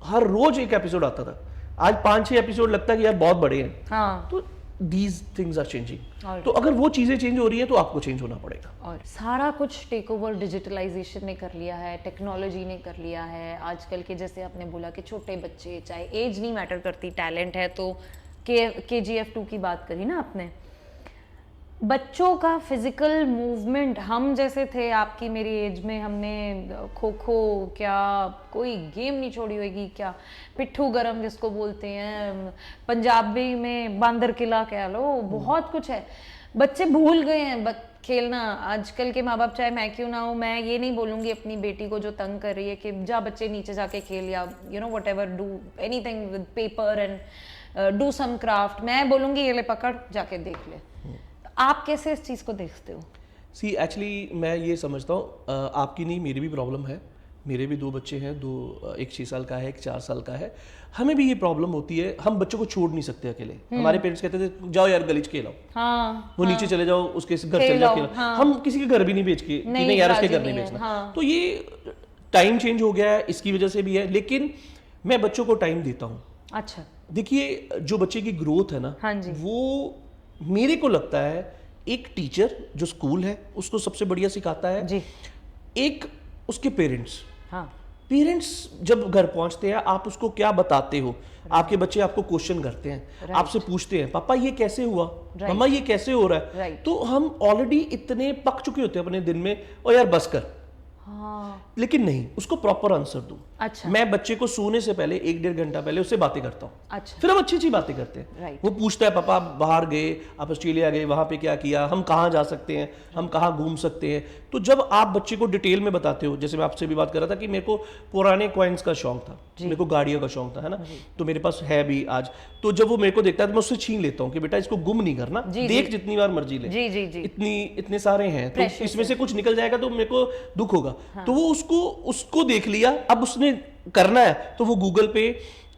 हर रोज एक एपिसोड आता था, आज 5-6 एपिसोड लगता है कि यार बहुत बड़े हैं। हाँ। तो दीज थिंग्स आर चेंजिंग। तो अगर वो चीजें चेंज हो रही है तो आपको चेंज होना पड़ेगा। और सारा कुछ टेक ओवर डिजिटलाइजेशन ने कर लिया है, टेक्नोलॉजी ने कर लिया है। आजकल के जैसे आपने बोला कि छोटे बच्चे, चाहे एज नहीं मैटर करती, टैलेंट है तो KGF 2 की बात करी ना आपने, बच्चों का फिजिकल मूवमेंट, हम जैसे थे आपकी मेरी एज में, हमने खो खो क्या कोई गेम नहीं छोड़ी होगी, क्या पिट्ठू गरम जिसको बोलते हैं, पंजाबी में बांदर किला कह लो, बहुत कुछ है। बच्चे भूल गए हैं खेलना। आजकल के माँ बाप, चाहे मैं क्यों ना हूँ, मैं ये नहीं बोलूँगी अपनी बेटी को जो तंग कर रही है कि जा बच्चे नीचे जाके खेल, या you know whatever, do anything with paper and do some craft, मैं बोलूँगी ये ले पकड़ जाके देख ले। आप कैसे इस चीज़ को देखते हो? सी एक्चुअली मैं ये समझता हूँ, आपकी नहीं मेरी भी प्रॉब्लम है। मेरे भी 2 बच्चे हैं, एक 6 साल का है, एक 4 साल का है। हमें भी ये प्रॉब्लम होती है, हम बच्चों को छोड़ नहीं सकते अकेले। हमारे पेरेंट्स कहते थे जाओ यार गली खेलो, हाँ, वो नीचे चले जाओ, उसके घर चले जाओ खेलो। हाँ, हम किसी के घर भी नहीं भेज के नहीं यार उसके घर नहीं भेजना। हाँ। तो ये टाइम चेंज हो गया है, इसकी वजह से भी है, लेकिन मैं बच्चों को टाइम देता हूँ। अच्छा, देखिए जो बच्चे की ग्रोथ है ना, हाँ जी, वो मेरे को लगता है एक टीचर जो स्कूल है उसको सबसे बढ़िया सिखाता है जी। एक उसके पेरेंट्स, हाँ, पेरेंट्स जब घर पहुंचते हैं, आप उसको क्या बताते हो, आपके बच्चे आपको क्वेश्चन करते हैं, आपसे पूछते हैं पापा ये कैसे हुआ, मम्मा ये कैसे हो रहा है। तो हम ऑलरेडी इतने पक चुके होते हैं अपने दिन में, और यार बस कर। हाँ। लेकिन नहीं, उसको प्रॉपर आंसर दूं। अच्छा। मैं बच्चे को सोने से पहले 1-1.5 घंटा पहले उससे बातें करता हूँ। अच्छा। फिर हम अच्छी बातें करते हैं। वो पूछता है पापा आप बाहर गए, आप ऑस्ट्रेलिया गए, वहां पे क्या किया, हम कहाँ जा सकते हैं, हम कहाँ घूम सकते हैं। तो जब आप बच्चे को डिटेल में बताते हो, जैसे मैं आपसे भी बात कर रहा था कि मेरे को पुराने कॉइन्स का शौक था, मेरे को गाड़ियों का शौक था, है ना, तो मेरे पास है भी आज। तो जब वो मेरे को देखता है तो मैं उससे छीन लेता हूँ कि बेटा इसको गुम नहीं करना, देख जितनी बार मर्जी ले, जी जी जी, इतने सारे हैं तो इसमें से कुछ निकल जाएगा तो मेरे को दुख होगा। तो वो उसको देख लिया, अब उसने करना है तो वो गूगल पे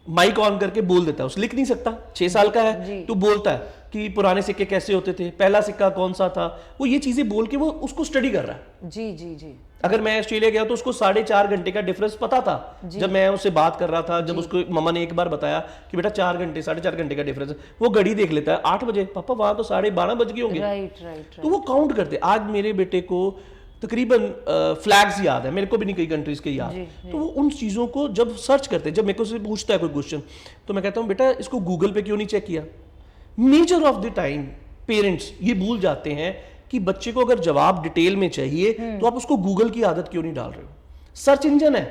माइक ऑन करके बोल देता है। उसे लिख नहीं सकता, 6 साल का है, तो बोलता है कि पुराने सिक्के कैसे होते थे, पहला सिक्का कौन सा था, वो ये चीजें बोल के वो उसको स्टडी कर रहा है। जी जी जी। अगर मैं ऑस्ट्रेलिया गया तो उसको 4.5 घंटे का डिफरेंस पता था जब मैं उससे बात कर रहा था, जब उसको मम्मा ने एक बार बताया कि बेटा 4.5 घंटे का डिफरेंस है, वो घड़ी देख लेता है 8 बजे, पापा वहां तो 12:30 बज गए होंगे। राइट। तो वो काउंट करते। आज मेरे बेटे को तकरीबन फ्लैग्स याद है, मेरे को भी नहीं कई कंट्रीज के याद। तो वो उन चीज़ों को जब सर्च करते हैं, जब मेरे को से पूछता है कोई क्वेश्चन, तो मैं कहता हूँ बेटा इसको गूगल पे क्यों नहीं चेक किया। Measure of the time parents ये भूल जाते हैं कि बच्चे को अगर जवाब डिटेल में चाहिए तो आप उसको गूगल की आदत क्यों नहीं डाल रहे हो? सर्च इंजन है,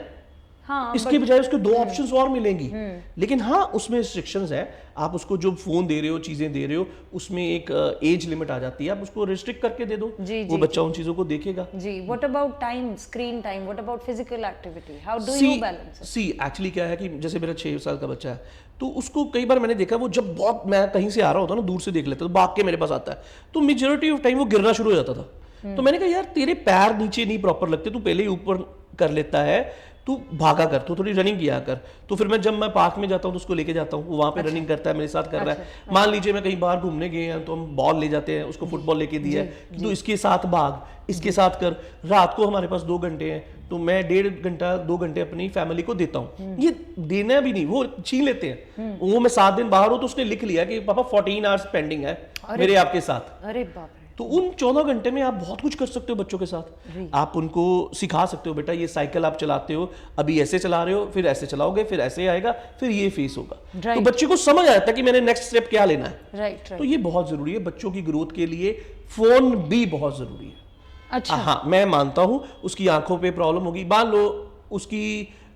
हाँ, इसके बजाय उसको 2 ऑप्शंस और मिलेंगी। लेकिन हाँ, उसमें रिस्ट्रिक्शंस है। आप उसको जो फोन दे रहे हो, चीजें दे रहे हो, उसमें एक एज लिमिट आ जाती है, आप उसको रिस्ट्रिक्ट करके दे दो, वो बच्चा उन चीजों को देखेगा। जी, what about time, screen time, what about physical activity, how do you balance? See actually क्या है कि जैसे मेरा 6 साल का बच्चा है, तो उसको कई बार मैंने देखा, वो जब बहुत, मैं कहीं से आ रहा होता ना, दूर से देख लेता, तो भाग के मेरे पास आता है, तो मेजॉरिटी ऑफ टाइम वो गिरना शुरू हो जाता था। तो मैंने कहा यार तेरे पैर नीचे नहीं प्रॉपर लगते, तू पहले ही ऊपर कर लेता है, तू भागा कर, तू थोड़ी रनिंग किया कर। तो फिर मैं जब मैं पार्क में जाता हूँ तो उसको लेके जाता हूँ, वो वहाँ पे रनिंग करता है, मेरे साथ कर रहा है। मान लीजिए मैं कहीं बाहर घूमने गए हैं तो हम बॉल ले जाते हैं, उसको फुटबॉल लेके दिया है, तो इसके साथ भाग, इसके साथ कर। रात को हमारे पास 2 घंटे हैं, तो मैं 1.5 घंटा 2 घंटे अपनी फैमिली को देता हूँ। ये देना भी नहीं, वो छीन लेते हैं। वो मैं 7 दिन बाहर हूँ तो उसने लिख लिया कि पापा 14 आवर्स पेंडिंग है मेरे आपके साथ। अरे बाप रे। तो उन 14 घंटे में आप बहुत कुछ कर सकते हो बच्चों के साथ। आप उनको सिखा सकते हो, बेटा ये साइकिल आप चलाते हो, अभी ऐसे चला रहे हो, फिर ऐसे चलाओगे, फिर ऐसे आएगा, फिर ये फेस होगा। तो बच्चे को समझ आता है कि मैंने नेक्स्ट स्टेप क्या लेना है। राइट। तो ये बहुत जरूरी है बच्चों की ग्रोथ के लिए। फोन भी बहुत जरूरी है। अच्छा। हाँ, मैं मानता हूं उसकी आंखों पे प्रॉब्लम होगी। मान लो उसकी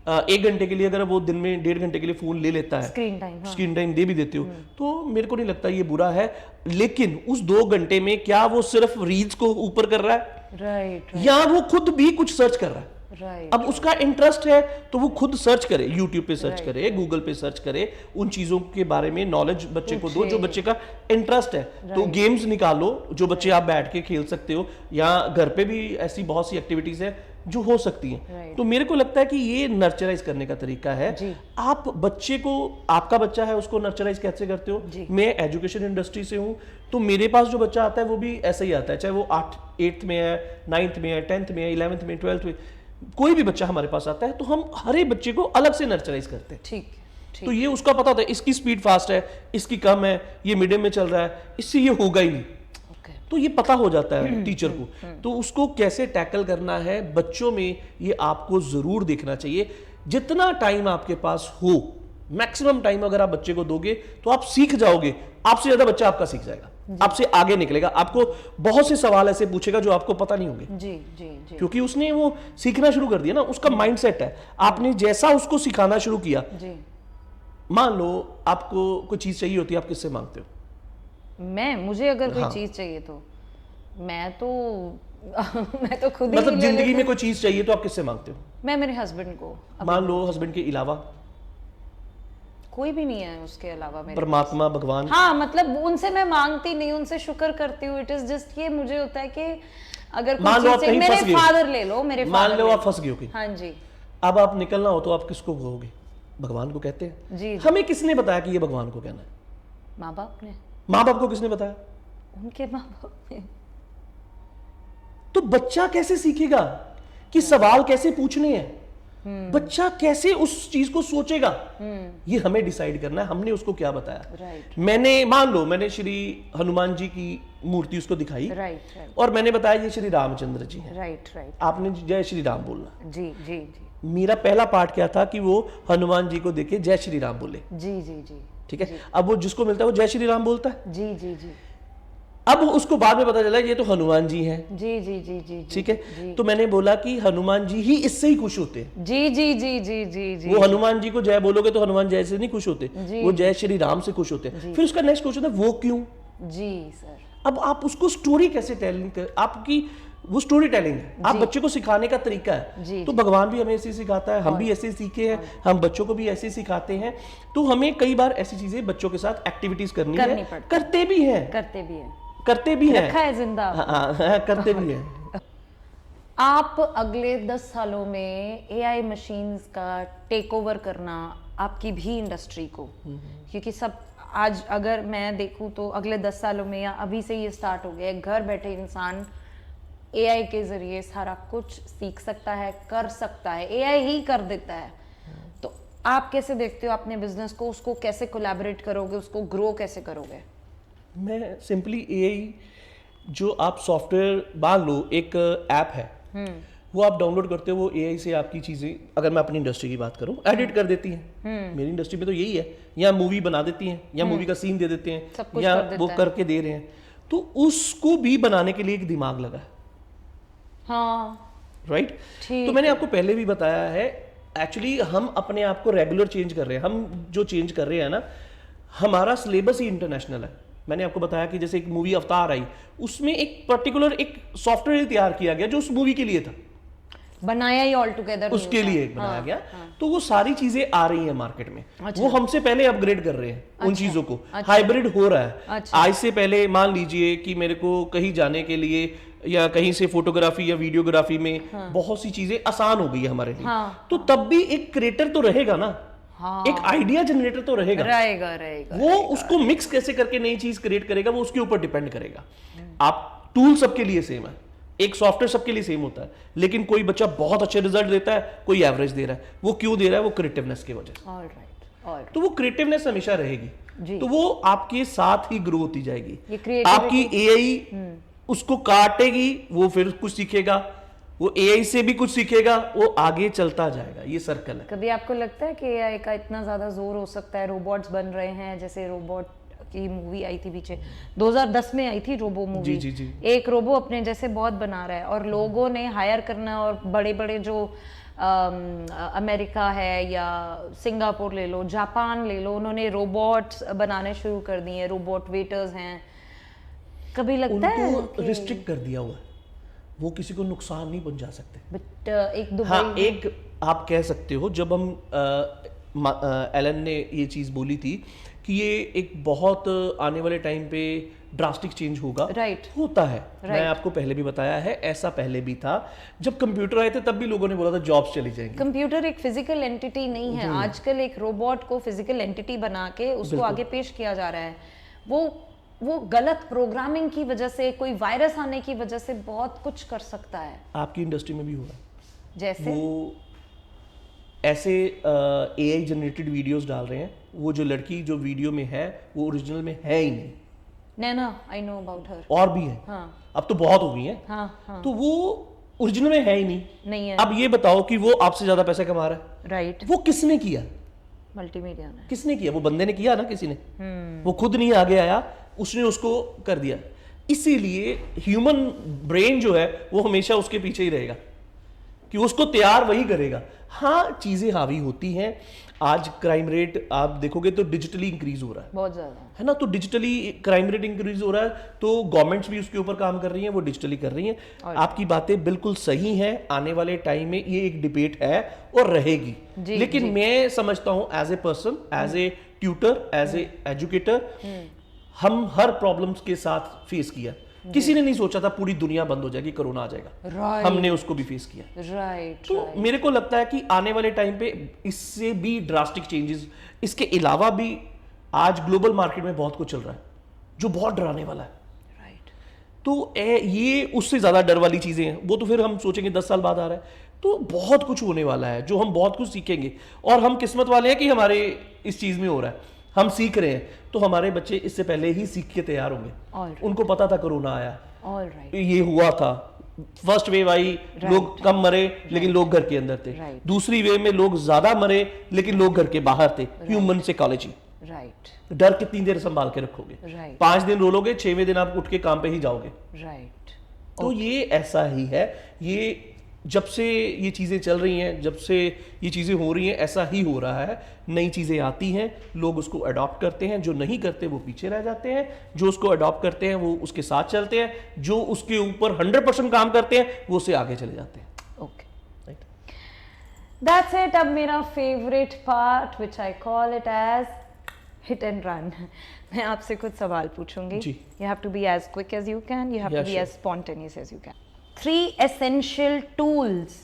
1 घंटे के लिए, अगर वो दिन में 1.5 घंटे के लिए फोन ले लेता है, स्क्रीन टाइम दे भी देते हो, तो मेरे को नहीं लगता ये बुरा है। लेकिन उस 2 घंटे में क्या वो सिर्फ रील्स को ऊपर कर रहा है, राइट, या वो खुद भी कुछ सर्च कर रहा है? राइट। अब उसका इंटरेस्ट है तो वो खुद सर्च करे, यूट्यूब पे सर्च करे, गूगल पे सर्च करे, उन चीजों के बारे में नॉलेज बच्चे को दो जो बच्चे का इंटरेस्ट है। तो गेम्स निकालो जो बच्चे आप बैठ के खेल सकते हो, या घर पे भी ऐसी बहुत सी एक्टिविटीज है जो हो सकती हैं। तो मेरे को लगता है कि ये नर्चराइज करने का तरीका है। आप बच्चे को, आपका बच्चा है, उसको नर्चराइज कैसे करते हो? मैं एजुकेशन इंडस्ट्री से हूँ, तो मेरे पास जो बच्चा आता है वो भी ऐसा ही आता है, चाहे वो 8th में है, 9th में है, 10th में है, 11th में, 12th में, कोई भी बच्चा हमारे पास आता है तो हम हर एक बच्चे को अलग से नर्चराइज करते हैं। ठीक। तो ये उसका पता होता है, इसकी स्पीड फास्ट है, इसकी कम है, ये मीडियम में चल रहा है, इससे ये होगा ही नहीं। तो ये पता हो जाता है टीचर को। तो उसको कैसे टैकल करना है बच्चों में, ये आपको जरूर देखना चाहिए। जितना टाइम आपके पास हो, मैक्सिमम टाइम अगर आप बच्चे को दोगे तो आप सीख जाओगे। आपसे ज्यादा बच्चा आपका सीख जाएगा, आपसे आगे निकलेगा, आपको बहुत से सवाल ऐसे पूछेगा जो आपको पता नहीं होंगे। जी जी जी। क्योंकि उसने वो सीखना शुरू कर दिया ना, उसका माइंडसेट है। आपने जैसा उसको सिखाना शुरू किया, मान लो आपको कोई चीज चाहिए होती है, आप किससे मांगते हो? मुझे अगर कोई चीज चाहिए तो मैं तो मैं तो खुद ही, मतलब जिंदगी में कोई चीज चाहिए तो आप किससे मांगते हो? मैं मेरे हस्बैंड को। मान लो हस्बैंड के अलावा कोई भी नहीं है उसके अलावा मेरे, परमात्मा, भगवान। हाँ, मतलब उनसे मैं मांगती नहीं, उनसे शुक्र करती हूँ। इट इज जस्ट ये मुझे होता है कि अगर मान लो आप कहीं फंस गए, फादर ले लो, मेरे मान लो आप फंस गए हो कहीं। हाँ जी। अब आप निकलना हो तो आप किसको कहोगे? भगवान को कहते हैं जी। हमें किसने बताया कि ये भगवान को कहना है? माँ बाप ने। माँ बाप को किसने बताया? उनके माँ बाप ने। तो बच्चा कैसे सीखेगा कि सवाल कैसे पूछने हैं? बच्चा कैसे उस चीज को सोचेगा? ये हमें डिसाइड करना है, हमने उसको क्या बताया। मैंने, मान लो मैंने श्री हनुमान जी की मूर्ति उसको दिखाई, और मैंने बताया ये श्री रामचंद्र जी हैं। आपने जय श्री राम बोलना। जी जी जी। मेरा पहला पार्ट क्या था कि वो हनुमान जी को देखे जय श्री राम बोले। जी जी जी। ठीक है। अब वो जिसको मिलता है वो जय श्री राम बोलता है। जी जी जी। अब उसको बाद में पता चला ये तो हनुमान जी हैं। जी जी जी जी। ठीक है। तो मैंने बोला कि हनुमान जी ही इससे ही खुश होते हैं। जी जी जी जी जी जी। वो हनुमान जी को जय बोलोगे तो हनुमान जय से नहीं खुश होते, वो जय श्री राम से खुश होते हैं। फिर उसका नेक्स्ट क्वेश्चन है वो क्यों? जी सर। अब आप उसको स्टोरी कैसे टेलिंग कर, आपकी वो स्टोरी टेलिंग है, आप बच्चे को सिखाने का तरीका है। तो भगवान भी हमें ऐसे सिखाता है, हम भी ऐसे सीखे हैं, हम बच्चों को भी ऐसे सिखाते हैं। तो हमें कई बार ऐसी चीजें बच्चों के साथ एक्टिविटीज करनी है, करते भी हैं, रखा है जिंदा। हाँ, करते भी हैं। आप अगले 10 सालों में एआई मशीन्स का टेक ओवर करना आपकी भी इंडस्ट्री को, क्योंकि सब आज अगर मैं देखूं तो अगले 10 सालों में या अभी से ये स्टार्ट हो गया है, घर बैठे इंसान एआई के जरिए सारा कुछ सीख सकता है, कर सकता है, एआई ही कर देता है। तो आप कैसे देखते हो अपने बिजनेस को, उसको कैसे कोलैबोरेट करोगे, उसको ग्रो कैसे करोगे? मैं सिंपली एआई, जो आप सॉफ्टवेयर, मान लो एक ऐप है, वो आप डाउनलोड करते हो, वो एआई से आपकी चीजें, अगर मैं अपनी इंडस्ट्री की बात करूं, एडिट कर देती हैं। मेरी इंडस्ट्री में तो यही है, या मूवी बना देती हैं, या मूवी का सीन दे देते हैं, या वो करके दे रहे हैं। तो उसको भी बनाने के लिए एक दिमाग लगा है, हाँ राइट? ठीक तो मैंने आपको पहले भी बताया है, एक्चुअली हम अपने आप को रेगुलर चेंज कर रहे हैं। हम जो चेंज कर रहे हैं ना, हमारा सिलेबस ही इंटरनेशनल है। मैंने आपको बताया कि जैसे एक मूवी अवतार आई, उसमें एक पर्टिकुलर एक सॉफ्टवेयर तैयार किया गया जो उस मूवी के लिए था, बनाया ही ऑल टुगेदर उसके लिए एक बनाया गया। तो वो सारी चीजें आ रही हैं मार्केट में, अच्छा। वो हमसे पहले अपग्रेड कर रहे हैं उन अच्छा, चीजों को, अच्छा। हाइब्रिड हो रहा है। अच्छा। आज से पहले मान लीजिए कि मेरे को कहीं जाने के लिए या कहीं से फोटोग्राफी या वीडियोग्राफी में बहुत सी चीजें आसान हो गई है हमारे लिए, हाँ, तो तब भी एक क्रिएटर तो रहेगा ना, हाँ एक आइडिया जनरेटर तो रहेगा। रहेगा रहेगा वो उसको मिक्स कैसे करके नई चीज क्रिएट करेगा, वो उसके ऊपर डिपेंड करेगा। आप टूल सबके लिए सेम है, एक सॉफ्टवेयर सबके लिए सेम होता है, लेकिन कोई बच्चा बहुत अच्छे रिजल्ट देता है, कोई एवरेज दे रहा है। वो क्यों दे रहा है? वो क्रिएटिवनेस की वजह से। ऑलराइट। तो वो क्रिएटिवनेस हमेशा रहेगी, जी। तो वो आपके साथ ही ग्रो होती जाएगी। ये creativity- आपकी एआई उसको काटेगी, वो फिर कुछ सीखेगा, वो एआई से भी कुछ सीखेगा, वो आगे चलता जाएगा। ये सर्कल है। कभी आपको लगता है कि एआई का इतना ज्यादा जोर हो सकता है, रोबोट्स बन रहे हैं, जैसे रोबोट की मूवी आई थी पीछे 2010 में आई थी रोबो मूवी, जी, जी। एक रोबो अपने जैसे बहुत बना रहा है और लोगों ने हायर करना, और बड़े बड़े जो अमेरिका है या सिंगापुर ले लो, जापान ले लो, उन्होंने रोबोट्स बनाने शुरू कर दिए, रोबोट वेटर्स हैं। कभी लगता है उनको रिस्ट्रिक्ट कर दिया हुआ है, वो किसी को नुकसान नहीं पहुंचा सकते। बट एक दुबई हाँ, एक आप कह सकते हो, जब हम एलन ने ये चीज़ बोली थी कि ये एक बहुत आने वाले टाइम पे ड्रास्टिक चेंज होगा, राइट होता है। मैं आपको पहले भी बताया है, ऐसा पहले भी था। जब कंप्यूटर आए थे तब भी लोगों ने बोला था जॉब्स चली जाएंगी। कंप्यूटर एक फिजिकल एंटिटी नहीं है, आजकल एक रोबोट को फिजिकल एंटिटी बना के उसको आगे पेश किया जा रहा है। वो गलत प्रोग्रामिंग की वजह से, कोई वायरस आने की वजह से बहुत कुछ कर सकता है। आपकी इंडस्ट्री में भी हुआ है, जैसे वो ऐसे एआई जनरेटेड वीडियोस डाल रहे हैं, वो जो लड़की जो वीडियो में है वो ओरिजिनल में है ही नहीं, नैना, आई नो अबाउट हर। और भी है, हाँ अब तो बहुत हो गई है। हाँ तो वो ओरिजिनल में है ही नहीं है। अब ये बताओ कि वो आपसे ज्यादा पैसे कमा रहा है, राइट, वो किसने किया? मल्टीमीडिया ने। किसने किया? वो बंदे ने किया ना, किसी ने। वो खुद नहीं आगे आया, उसने उसको कर दिया। इसीलिए ह्यूमन ब्रेन जो है वो हमेशा उसके पीछे ही रहेगा कि उसको तैयार वही करेगा। हाँ, चीजें हावी होती हैं। आज क्राइम रेट आप देखोगे तो डिजिटली इंक्रीज हो रहा है, बहुत ज्यादा है ना? तो डिजिटली क्राइम रेट इंक्रीज हो रहा है, तो गवर्नमेंट्स भी उसके ऊपर काम कर रही हैं, वो डिजिटली कर रही हैं। आपकी बातें बिल्कुल सही हैं। आने वाले टाइम में ये एक डिबेट है और रहेगी, लेकिन मैं समझता हूं as a person, as a tutor, as a educator, हम हर प्रॉब्लम्स के साथ फेस किया। किसी ने नहीं सोचा था पूरी दुनिया बंद हो जाएगी, कोरोना आ जाएगा, हमने उसको भी फेस किया। राइट। तो मेरे को लगता है कि आने वाले टाइम पे इससे भी ड्रास्टिक चेंजेस, इसके अलावा भी आज ग्लोबल मार्केट में बहुत कुछ चल रहा है जो बहुत डराने वाला है। राइट। तो ये उससे ज्यादा डर वाली चीजें हैं, वो तो फिर हम सोचेंगे 10 साल बाद आ रहा है। तो बहुत कुछ होने वाला है जो हम बहुत कुछ सीखेंगे, और हम किस्मत वाले हैं कि हमारे इस चीज में हो रहा है, हम सीख रहे हैं। तो हमारे बच्चे इससे पहले ही सीख के तैयार होंगे। उनको पता था कोरोना आया, ऑलराइट, ये हुआ था, फर्स्ट वेव आई, लोग कम मरे लेकिन लोग घर के अंदर थे। दूसरी वेव में लोग ज्यादा मरे लेकिन लोग घर के बाहर थे। Human psychology. राइट। डर कितनी देर संभाल के रखोगे? 5 दिन रोलोगे, 6वें दिन आप उठ के काम पे ही जाओगे। राइट। तो ये ऐसा ही है। ये जब से ये चीज़ें चल रही हैं, जब से ये चीज़ें हो रही हैं, ऐसा ही हो रहा है। नई चीज़ें आती हैं, लोग उसको अडॉप्ट करते हैं, जो नहीं करते वो पीछे रह जाते हैं, जो उसको अडॉप्ट करते हैं वो उसके साथ चलते हैं, जो उसके ऊपर 100% काम करते हैं वो उससे आगे चले जाते हैं। Okay, that's it. अब मेरा favourite part which I call it as hit and run. मैं आपसे कुछ सवाल पूछूंगी। You have to be as quick as you can, you have to be as spontaneous as you can. 3 essential tools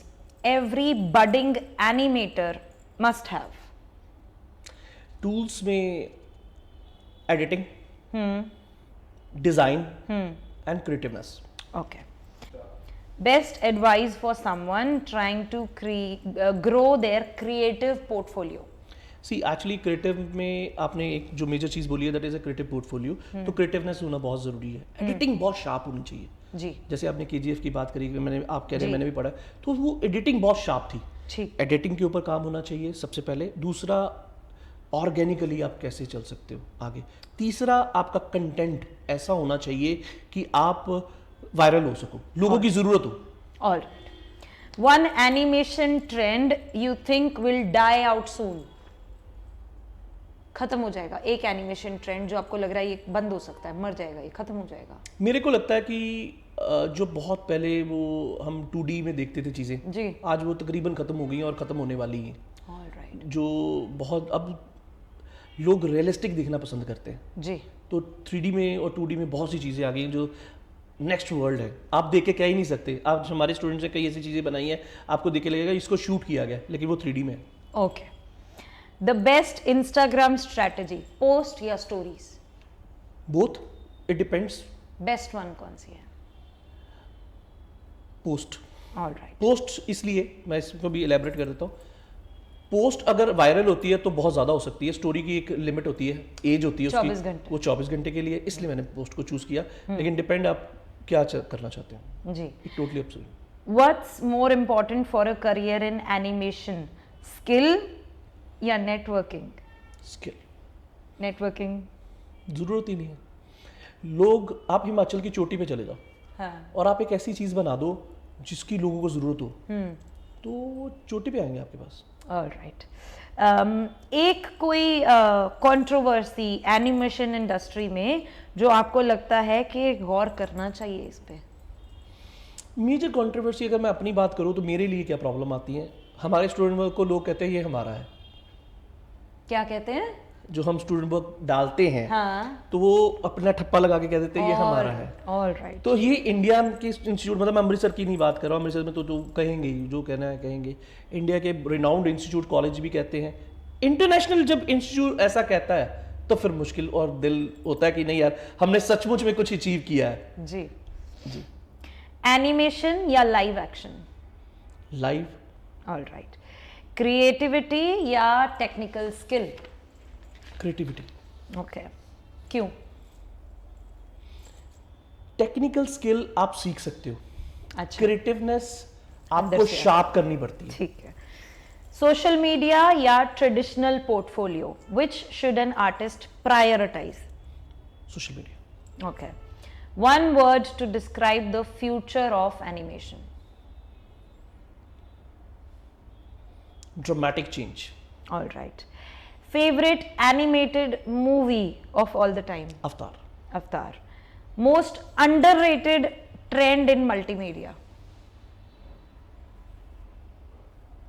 every budding animator must have. Tools में editing, design and creativeness. Okay. Best advice for someone trying to grow their creative portfolio. See actually creative में आपने एक जो major चीज बोली है, that is a creative portfolio. तो creativeness होना बहुत जरूरी है। एडिटिंग बहुत शार्प होनी चाहिए जी। जैसे आपने केजीएफ की बात करी, मैंने आप कह रहे हैं, मैंने भी पढ़ा, तो वो एडिटिंग बहुत शार्प थी। ठीक। एडिटिंग के ऊपर काम होना चाहिए सबसे पहले। दूसरा, ऑर्गेनिकली आप कैसे चल सकते हो आगे। तीसरा, आपका कंटेंट ऐसा होना चाहिए कि आप वायरल हो सको, लोगों की जरूरत हो। All right. One animation trend you think will die out soon. खत्म हो जाएगा एक एनिमेशन ट्रेंड जो आपको लग रहा है ये बंद हो सकता है, मर जाएगा, ये खत्म हो जाएगा। मेरे को लगता है कि जो बहुत पहले वो हम 2D में देखते थे चीज़ें, जी। आज वो तकरीबन ख़त्म हो गई हैं और ख़त्म होने वाली हैं। All right. जो बहुत अब लोग रियलिस्टिक देखना पसंद करते हैं, जी। तो 3D में और 2D में बहुत सी चीज़ें आ गई हैं जो नेक्स्ट वर्ल्ड है। आप देख के कह ही नहीं सकते। आप हमारे स्टूडेंट्स ने कई ऐसी चीज़ें बनाई हैं, आपको देख के लगेगा इसको शूट किया गया, लेकिन वो 3D में है। Okay. The best Instagram strategy, post या stories? Both, it depends. Best one कौन सी है? पोस्ट। All right. पोस्ट इसलिए, मैं इसको भी एलैबोरेट कर देता हूँ। पोस्ट अगर वायरल होती है तो बहुत ज़्यादा हो सकती है। स्टोरी की एक लिमिट होती है, एज होती है 24 उसकी, घंटे। वो 24 घंटे के लिए, इसलिए मैंने पोस्ट को चूज़ किया। लेकिन डिपेंड आप क्या करना चाहते हो। जी। It totally up to you. What's more important for a career in animation, skill या नेटवर्किंग? स्किल। नेटवर्किंग ज़रूरत ही नहीं है। लोग, आप हिमाचल की चोटी पे चले जाओ, हाँ। और आप एक ऐसी चीज़ बना दो जिसकी लोगों को ज़रूरत हो, तो वो चोटी पे आएंगे आपके पास। All right. एक कोई कंट्रोवर्सी एनिमेशन इंडस्ट्री में जो आपको लगता है कि गौर करना चाहिए इस पे? मेजर कंट्रोवर्सी अगर मैं अपनी बात करूँ तो मेरे लिए क्या प्रॉब्लम आती है, हमारे स्टूडेंट वर्क को लोग कहते हैं ये हमारा है। क्या कहते हैं? जो हम स्टूडेंट वर्क डालते हैं, हाँ। तो वो अपना ठप्पा लगा के कह देते हैं ये हमारा है। All right. तो ये इंडिया के इंस्टीट्यूट, मतलब मैं अमृतसर की नहीं बात कर रहा हूँ, अमृतसर में तो जो कहेंगे ही, जो कहना है कहेंगे। इंडिया के रिनाउंड इंस्टीट्यूट, कॉलेज भी कहते हैं। इंटरनेशनल जब इंस्टीट्यूट ऐसा कहता है तो फिर मुश्किल और दिल होता है कि नहीं यार, हमने सचमुच में कुछ अचीव किया है। जी। जी। एनिमेशन या live action? Live. All right. Creativity या टेक्निकल स्किल? क्रिएटिविटी। ओके। क्यों? टेक्निकल स्किल आप सीख सकते हो, अच्छा। क्रिएटिवनेस आपको अंदर से शार्प करनी पड़ती है। ठीक है। सोशल मीडिया या traditional portfolio, which should an artist prioritise? Social media. Okay. One word to describe the future of animation? Dramatic change. All right. Favourite animated movie of all the time? Avatar. Avatar. Most underrated trend in multimedia?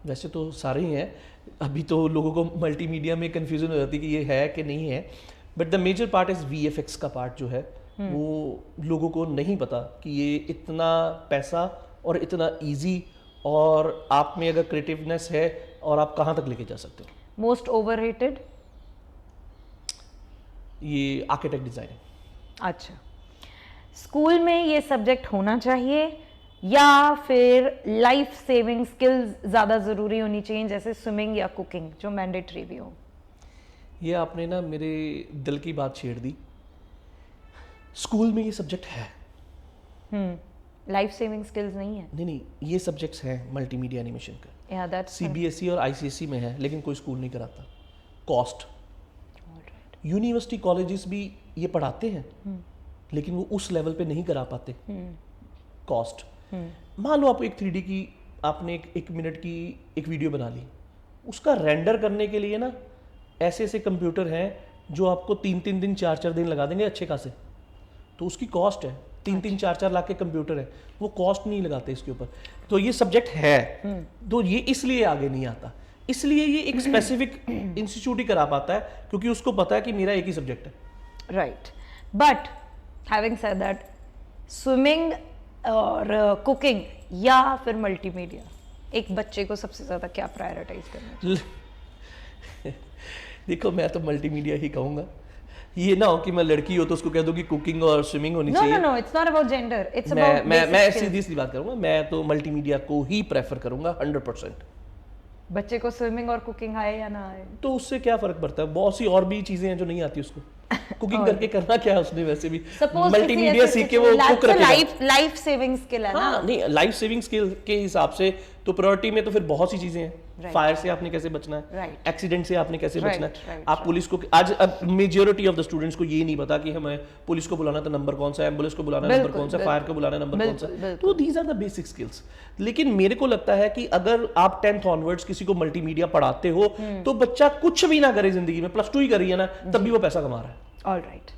वैसे तो सारे ही हैं, अभी तो लोगों को multimedia में confusion हो जाती है कि ये है कि नहीं है, but the major part is VFX का पार्ट जो है, वो लोगों को नहीं पता कि ये इतना पैसा और इतना इजी, और आप में अगर क्रिएटिवनेस है और आप कहाँ तक लेके जा सकते हो। Most overrated? ये आर्किटेक्ट डिजाइनिंग। अच्छा। स्कूल में ये सब्जेक्ट होना चाहिए या फिर लाइफ सेविंग स्किल्स ज़्यादा ज़रूरी होनी चाहिए, जैसे स्विमिंग या कुकिंग, जो मैंडेटरी भी हो? ये आपने ना मेरे दिल की बात छेड़ दी। स्कूल में ये सब्जेक्ट है। लाइफ सेविंग स्किल्स नहीं है? नहीं, ये सब्जेक्ट्स हैं मल्टीमीडिया एनिमेशन का। या दैट्स CBSE और ICSE में है, लेकिन कोई स्कूल नहीं कराता। कॉस्ट। यूनिवर्सिटी कॉलेजेस भी ये पढ़ाते हैं, लेकिन वो उस लेवल पे नहीं करा पाते। कॉस्ट। मान लो आप एक 3D की, आपने एक मिनट की एक वीडियो बना ली, उसका रेंडर करने के लिए ना ऐसे ऐसे कंप्यूटर हैं जो आपको 3-3 दिन 4-4 दिन लगा देंगे अच्छे खासे, तो उसकी कॉस्ट है। 3-3 4-4 लाख के कंप्यूटर है, वो कॉस्ट नहीं लगाते इसके ऊपर। तो ये सब्जेक्ट है, तो ये इसलिए आगे नहीं आता। इसलिए ये एक स्पेसिफिक इंस्टीट्यूट ही करा पाता है, क्योंकि उसको पता है कि मेरा एक ही सब्जेक्ट है। Right. But having said that, swimming और कुकिंग या फिर मल्टीमीडिया, एक बच्चे को सबसे ज़्यादा क्या प्रायोरिटाइज करना चाहिए? देखो, मैं तो मल्टीमीडिया ही कहूँगा। ये ना हो कि मैं लड़की हो तो उसको कह दूँ कि कुकिंग और स्विमिंग होनी नो चाहिए। No no, it's not about gender, it's about मैं सीधी सी बात करूँगा, मैं तो मल्टीमीडिया को ही प्रेफर करूँगा 100%। बच्चे को स्विमिंग और कुकिंग आए या ना आए, तो उससे क्या फर्क पड़ता है? बहुत सी और भी चीजें हैं जो नहीं आती उसको। कुकिंग करके करना क्या है उसने? वैसे भी मल्टीमीडिया सीख के वो कुक रखेगा। लाइफ सेविंग स्किल है ना। हाँ, नहीं, लाइफ सेविंग स्किल के हिसाब से तो प्रायोरिटी में तो फिर बहुत सी चीजें हैं, Right. फायर से आपने कैसे बचना है, Right. एक्सीडेंट से आपने कैसे Right, बचना है, right, आप पुलिस को आज अब मेजॉरिटी ऑफ द स्टूडेंट्स को ये नहीं पता कि हमें पुलिस को बुलाना तो नंबर कौन सा है, एम्बुलेंस को बुलाना नंबर बिल्कुल, कौन सा है, फायर को बुलाना नंबर कौन सा है, बिल्कुल, तो these are the basic skills. लेकिन मेरे को लगता है कि अगर आप 10th ऑनवर्ड्स किसी को मल्टीमीडिया पढ़ाते हो तो बच्चा कुछ भी ना करे जिंदगी में, +2 ही करी है ना, तब भी वो पैसा कमा रहा है। All right.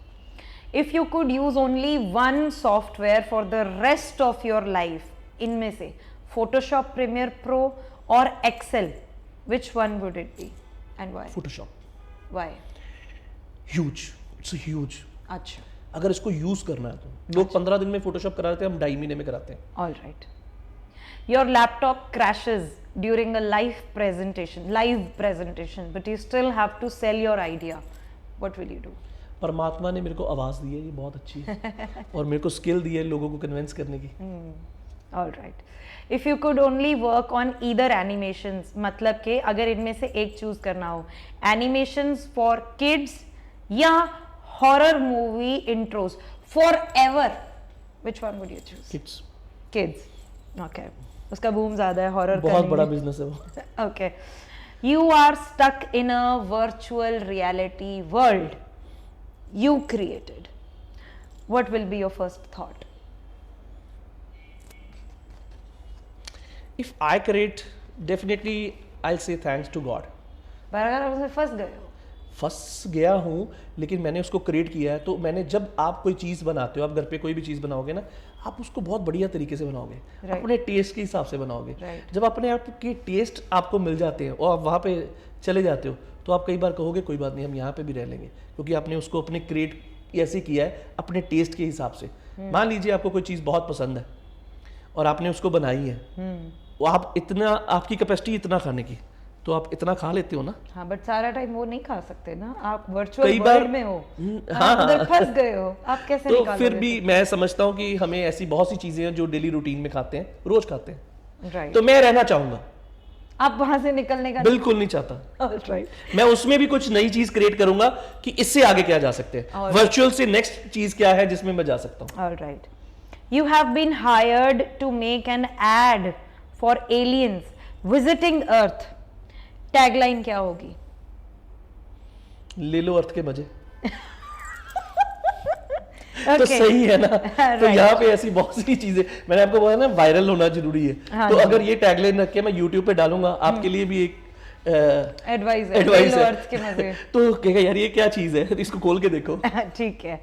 If you could use only one software for the rest of your life, इनमें से Photoshop Premiere Pro और Excel, which one would it be and why? Photoshop Why? Huge, it's huge. अच्छा, अगर इसको use करना है तो लोग 15 दिन में फोटोशॉप करा देते हैं, हम 2.5 महीने में कराते हैं। all right. Your laptop crashes during a live presentation, but you still have to sell your idea. What will you do? परमात्मा ने मेरे को आवाज दी है, ये बहुत अच्छी है और मेरे को स्किल दी है लोगों को कन्विंस करने की। All right. If you could only work on either animations, मतलब कि अगर इनमें से एक चूज करना हो, animations for kids या horror movie intros forever, which one would you choose? Kids Kids. Okay. उसका बूम ज्यादा है, horror का बहुत नहीं बड़ा है। बिजनेस है वो। Okay. You are stuck in a virtual reality world you created. What will be your first thought? If I create, definitely I'll say thanks to God. पर अगर आप उसमें फंस गए हो, फंस गया हूँ लेकिन मैंने उसको क्रिएट किया है, तो मैंने जब आप कोई चीज़ बनाते हो, आप घर पे कोई भी चीज़ बनाओगे ना, आप उसको बहुत बढ़िया तरीके से बनाओगे, Right. अपने टेस्ट के हिसाब से बनाओगे। Right. जब अपने आप के टेस्ट आपको मिल जाते हैं और आप वहाँ पे चले जाते हो, तो आप कई बार कहोगे कोई बात नहीं, हम यहाँ पे भी रह लेंगे, क्योंकि आपने उसको अपने क्रिएट ऐसे किया है अपने टेस्ट के हिसाब से। मान लीजिए आपको कोई चीज़ बहुत पसंद है और आपने उसको बनाई है, वो आप इतना, आपकी कैपेसिटी इतना खाने की, तो आप इतना खा लेते हो ना। हाँ, बट सारा टाइम वो नहीं खा सकते ना, आप वर्चुअल कई बार- वर्ल्ड में हो, हाँ, आप उधर हाँ। फंस गए हो, आप कैसे तो निकालोगे? फिर भी मैं समझता हूँ कि हमें ऐसी बहुत सी चीज़ें हैं जो डेली रूटीन में खाते हैं, रोज खाते हैं, राइट, तो मैं रहना चाहूंगा, आप वहां से निकलने का बिल्कुल नहीं चाहता। राइट, मैं उसमें भी कुछ नई चीज क्रिएट करूंगा कि इससे आगे क्या जा सकते हैं, और- वर्चुअल से नेक्स्ट चीज क्या है जिसमें मैं जा सकता हूँ। All right. You have been hired to make an ad for aliens visiting Earth, tagline क्या होगी? ले लो अर्थ के मजे। तो Okay. सही है ना। तो Right. यहाँ पे ऐसी बहुत सी चीजें, मैंने आपको बोला ना वायरल होना जरूरी है, हाँ तो जी। अगर ये टैगलाइन रख के मैं यूट्यूब पे डालूंगा, आपके लिए भी एक एडवाइस है, एडवाइस ले लो है। अर्थ के मजे। तो कहेगा यार ये क्या चीज है, इसको खोल के देखो। ठीक है।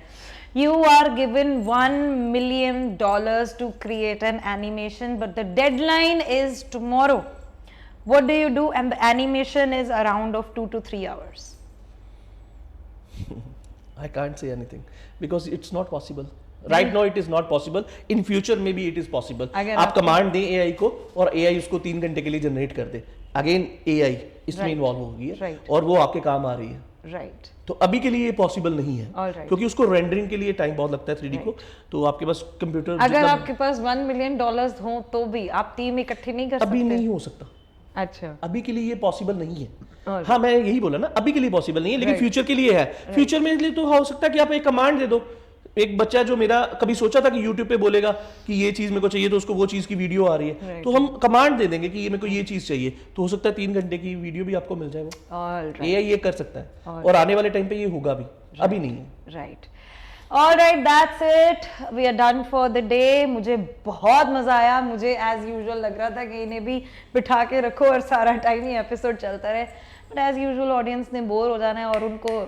You are given $1 million to create an animation, but the deadline is tomorrow. What do you do? And the animation is around of 2 to 3 hours. I can't say anything because it's not possible. Right now it is not possible. In future maybe it is possible. अगर आप आप- command दें AI को और AI उसको 3 घंटे के लिए जनरेट कर दे। अगेन AI इसमें Right. इन्वॉल्व हो गई है Right. और वो आपके काम आ रही है। Right. तो अभी के लिए ये पॉसिबल नहीं है, All right. क्योंकि उसको रेंडरिंग के लिए टाइम बहुत लगता है 3D को, तो आपके पास कंप्यूटर अगर आपके पास $1 million हो तो भी आप टीम इकट्ठी नहीं कर अभी सकते? नहीं हो सकता, अच्छा, अभी के लिए ये पॉसिबल नहीं है। All हाँ मैं यही बोला ना, अभी के लिए पॉसिबल नहीं है, लेकिन Right. फ्यूचर के लिए है। फ्यूचर में लिए तो हो सकता है कि आप एक कमांड दे दो, एक बच्चा जो मेरा कभी सोचा था कि YouTube पे बोलेगा कि ये चीज मेरे को चाहिए, तो उसको वो चीज की वीडियो आ रही है, Right. तो हम कमांड दे देंगे कि ये मेरे को ये चीज चाहिए, तो हो सकता है 3 घंटे की वीडियो भी आपको मिल जाए। वो all right. AI ये कर सकता है और आने वाले टाइम पे ये होगा भी, अभी नहीं है। Right, all right, that's it, we are done for the day. मुझे बहुत मजा आया, मुझे एज यूजुअल लग रहा था कि इन्हें भी बिठा के रखो और सारा टाइम ही एपिसोड चलता रहे, बट एज यूजुअल ऑडियंस ने बोर हो जाना है और उनको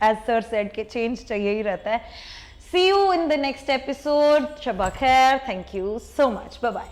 एज सर सेड के चेंज चाहिए ही रहता है। See you in the next episode, शबा खैर, thank you so much, bye bye.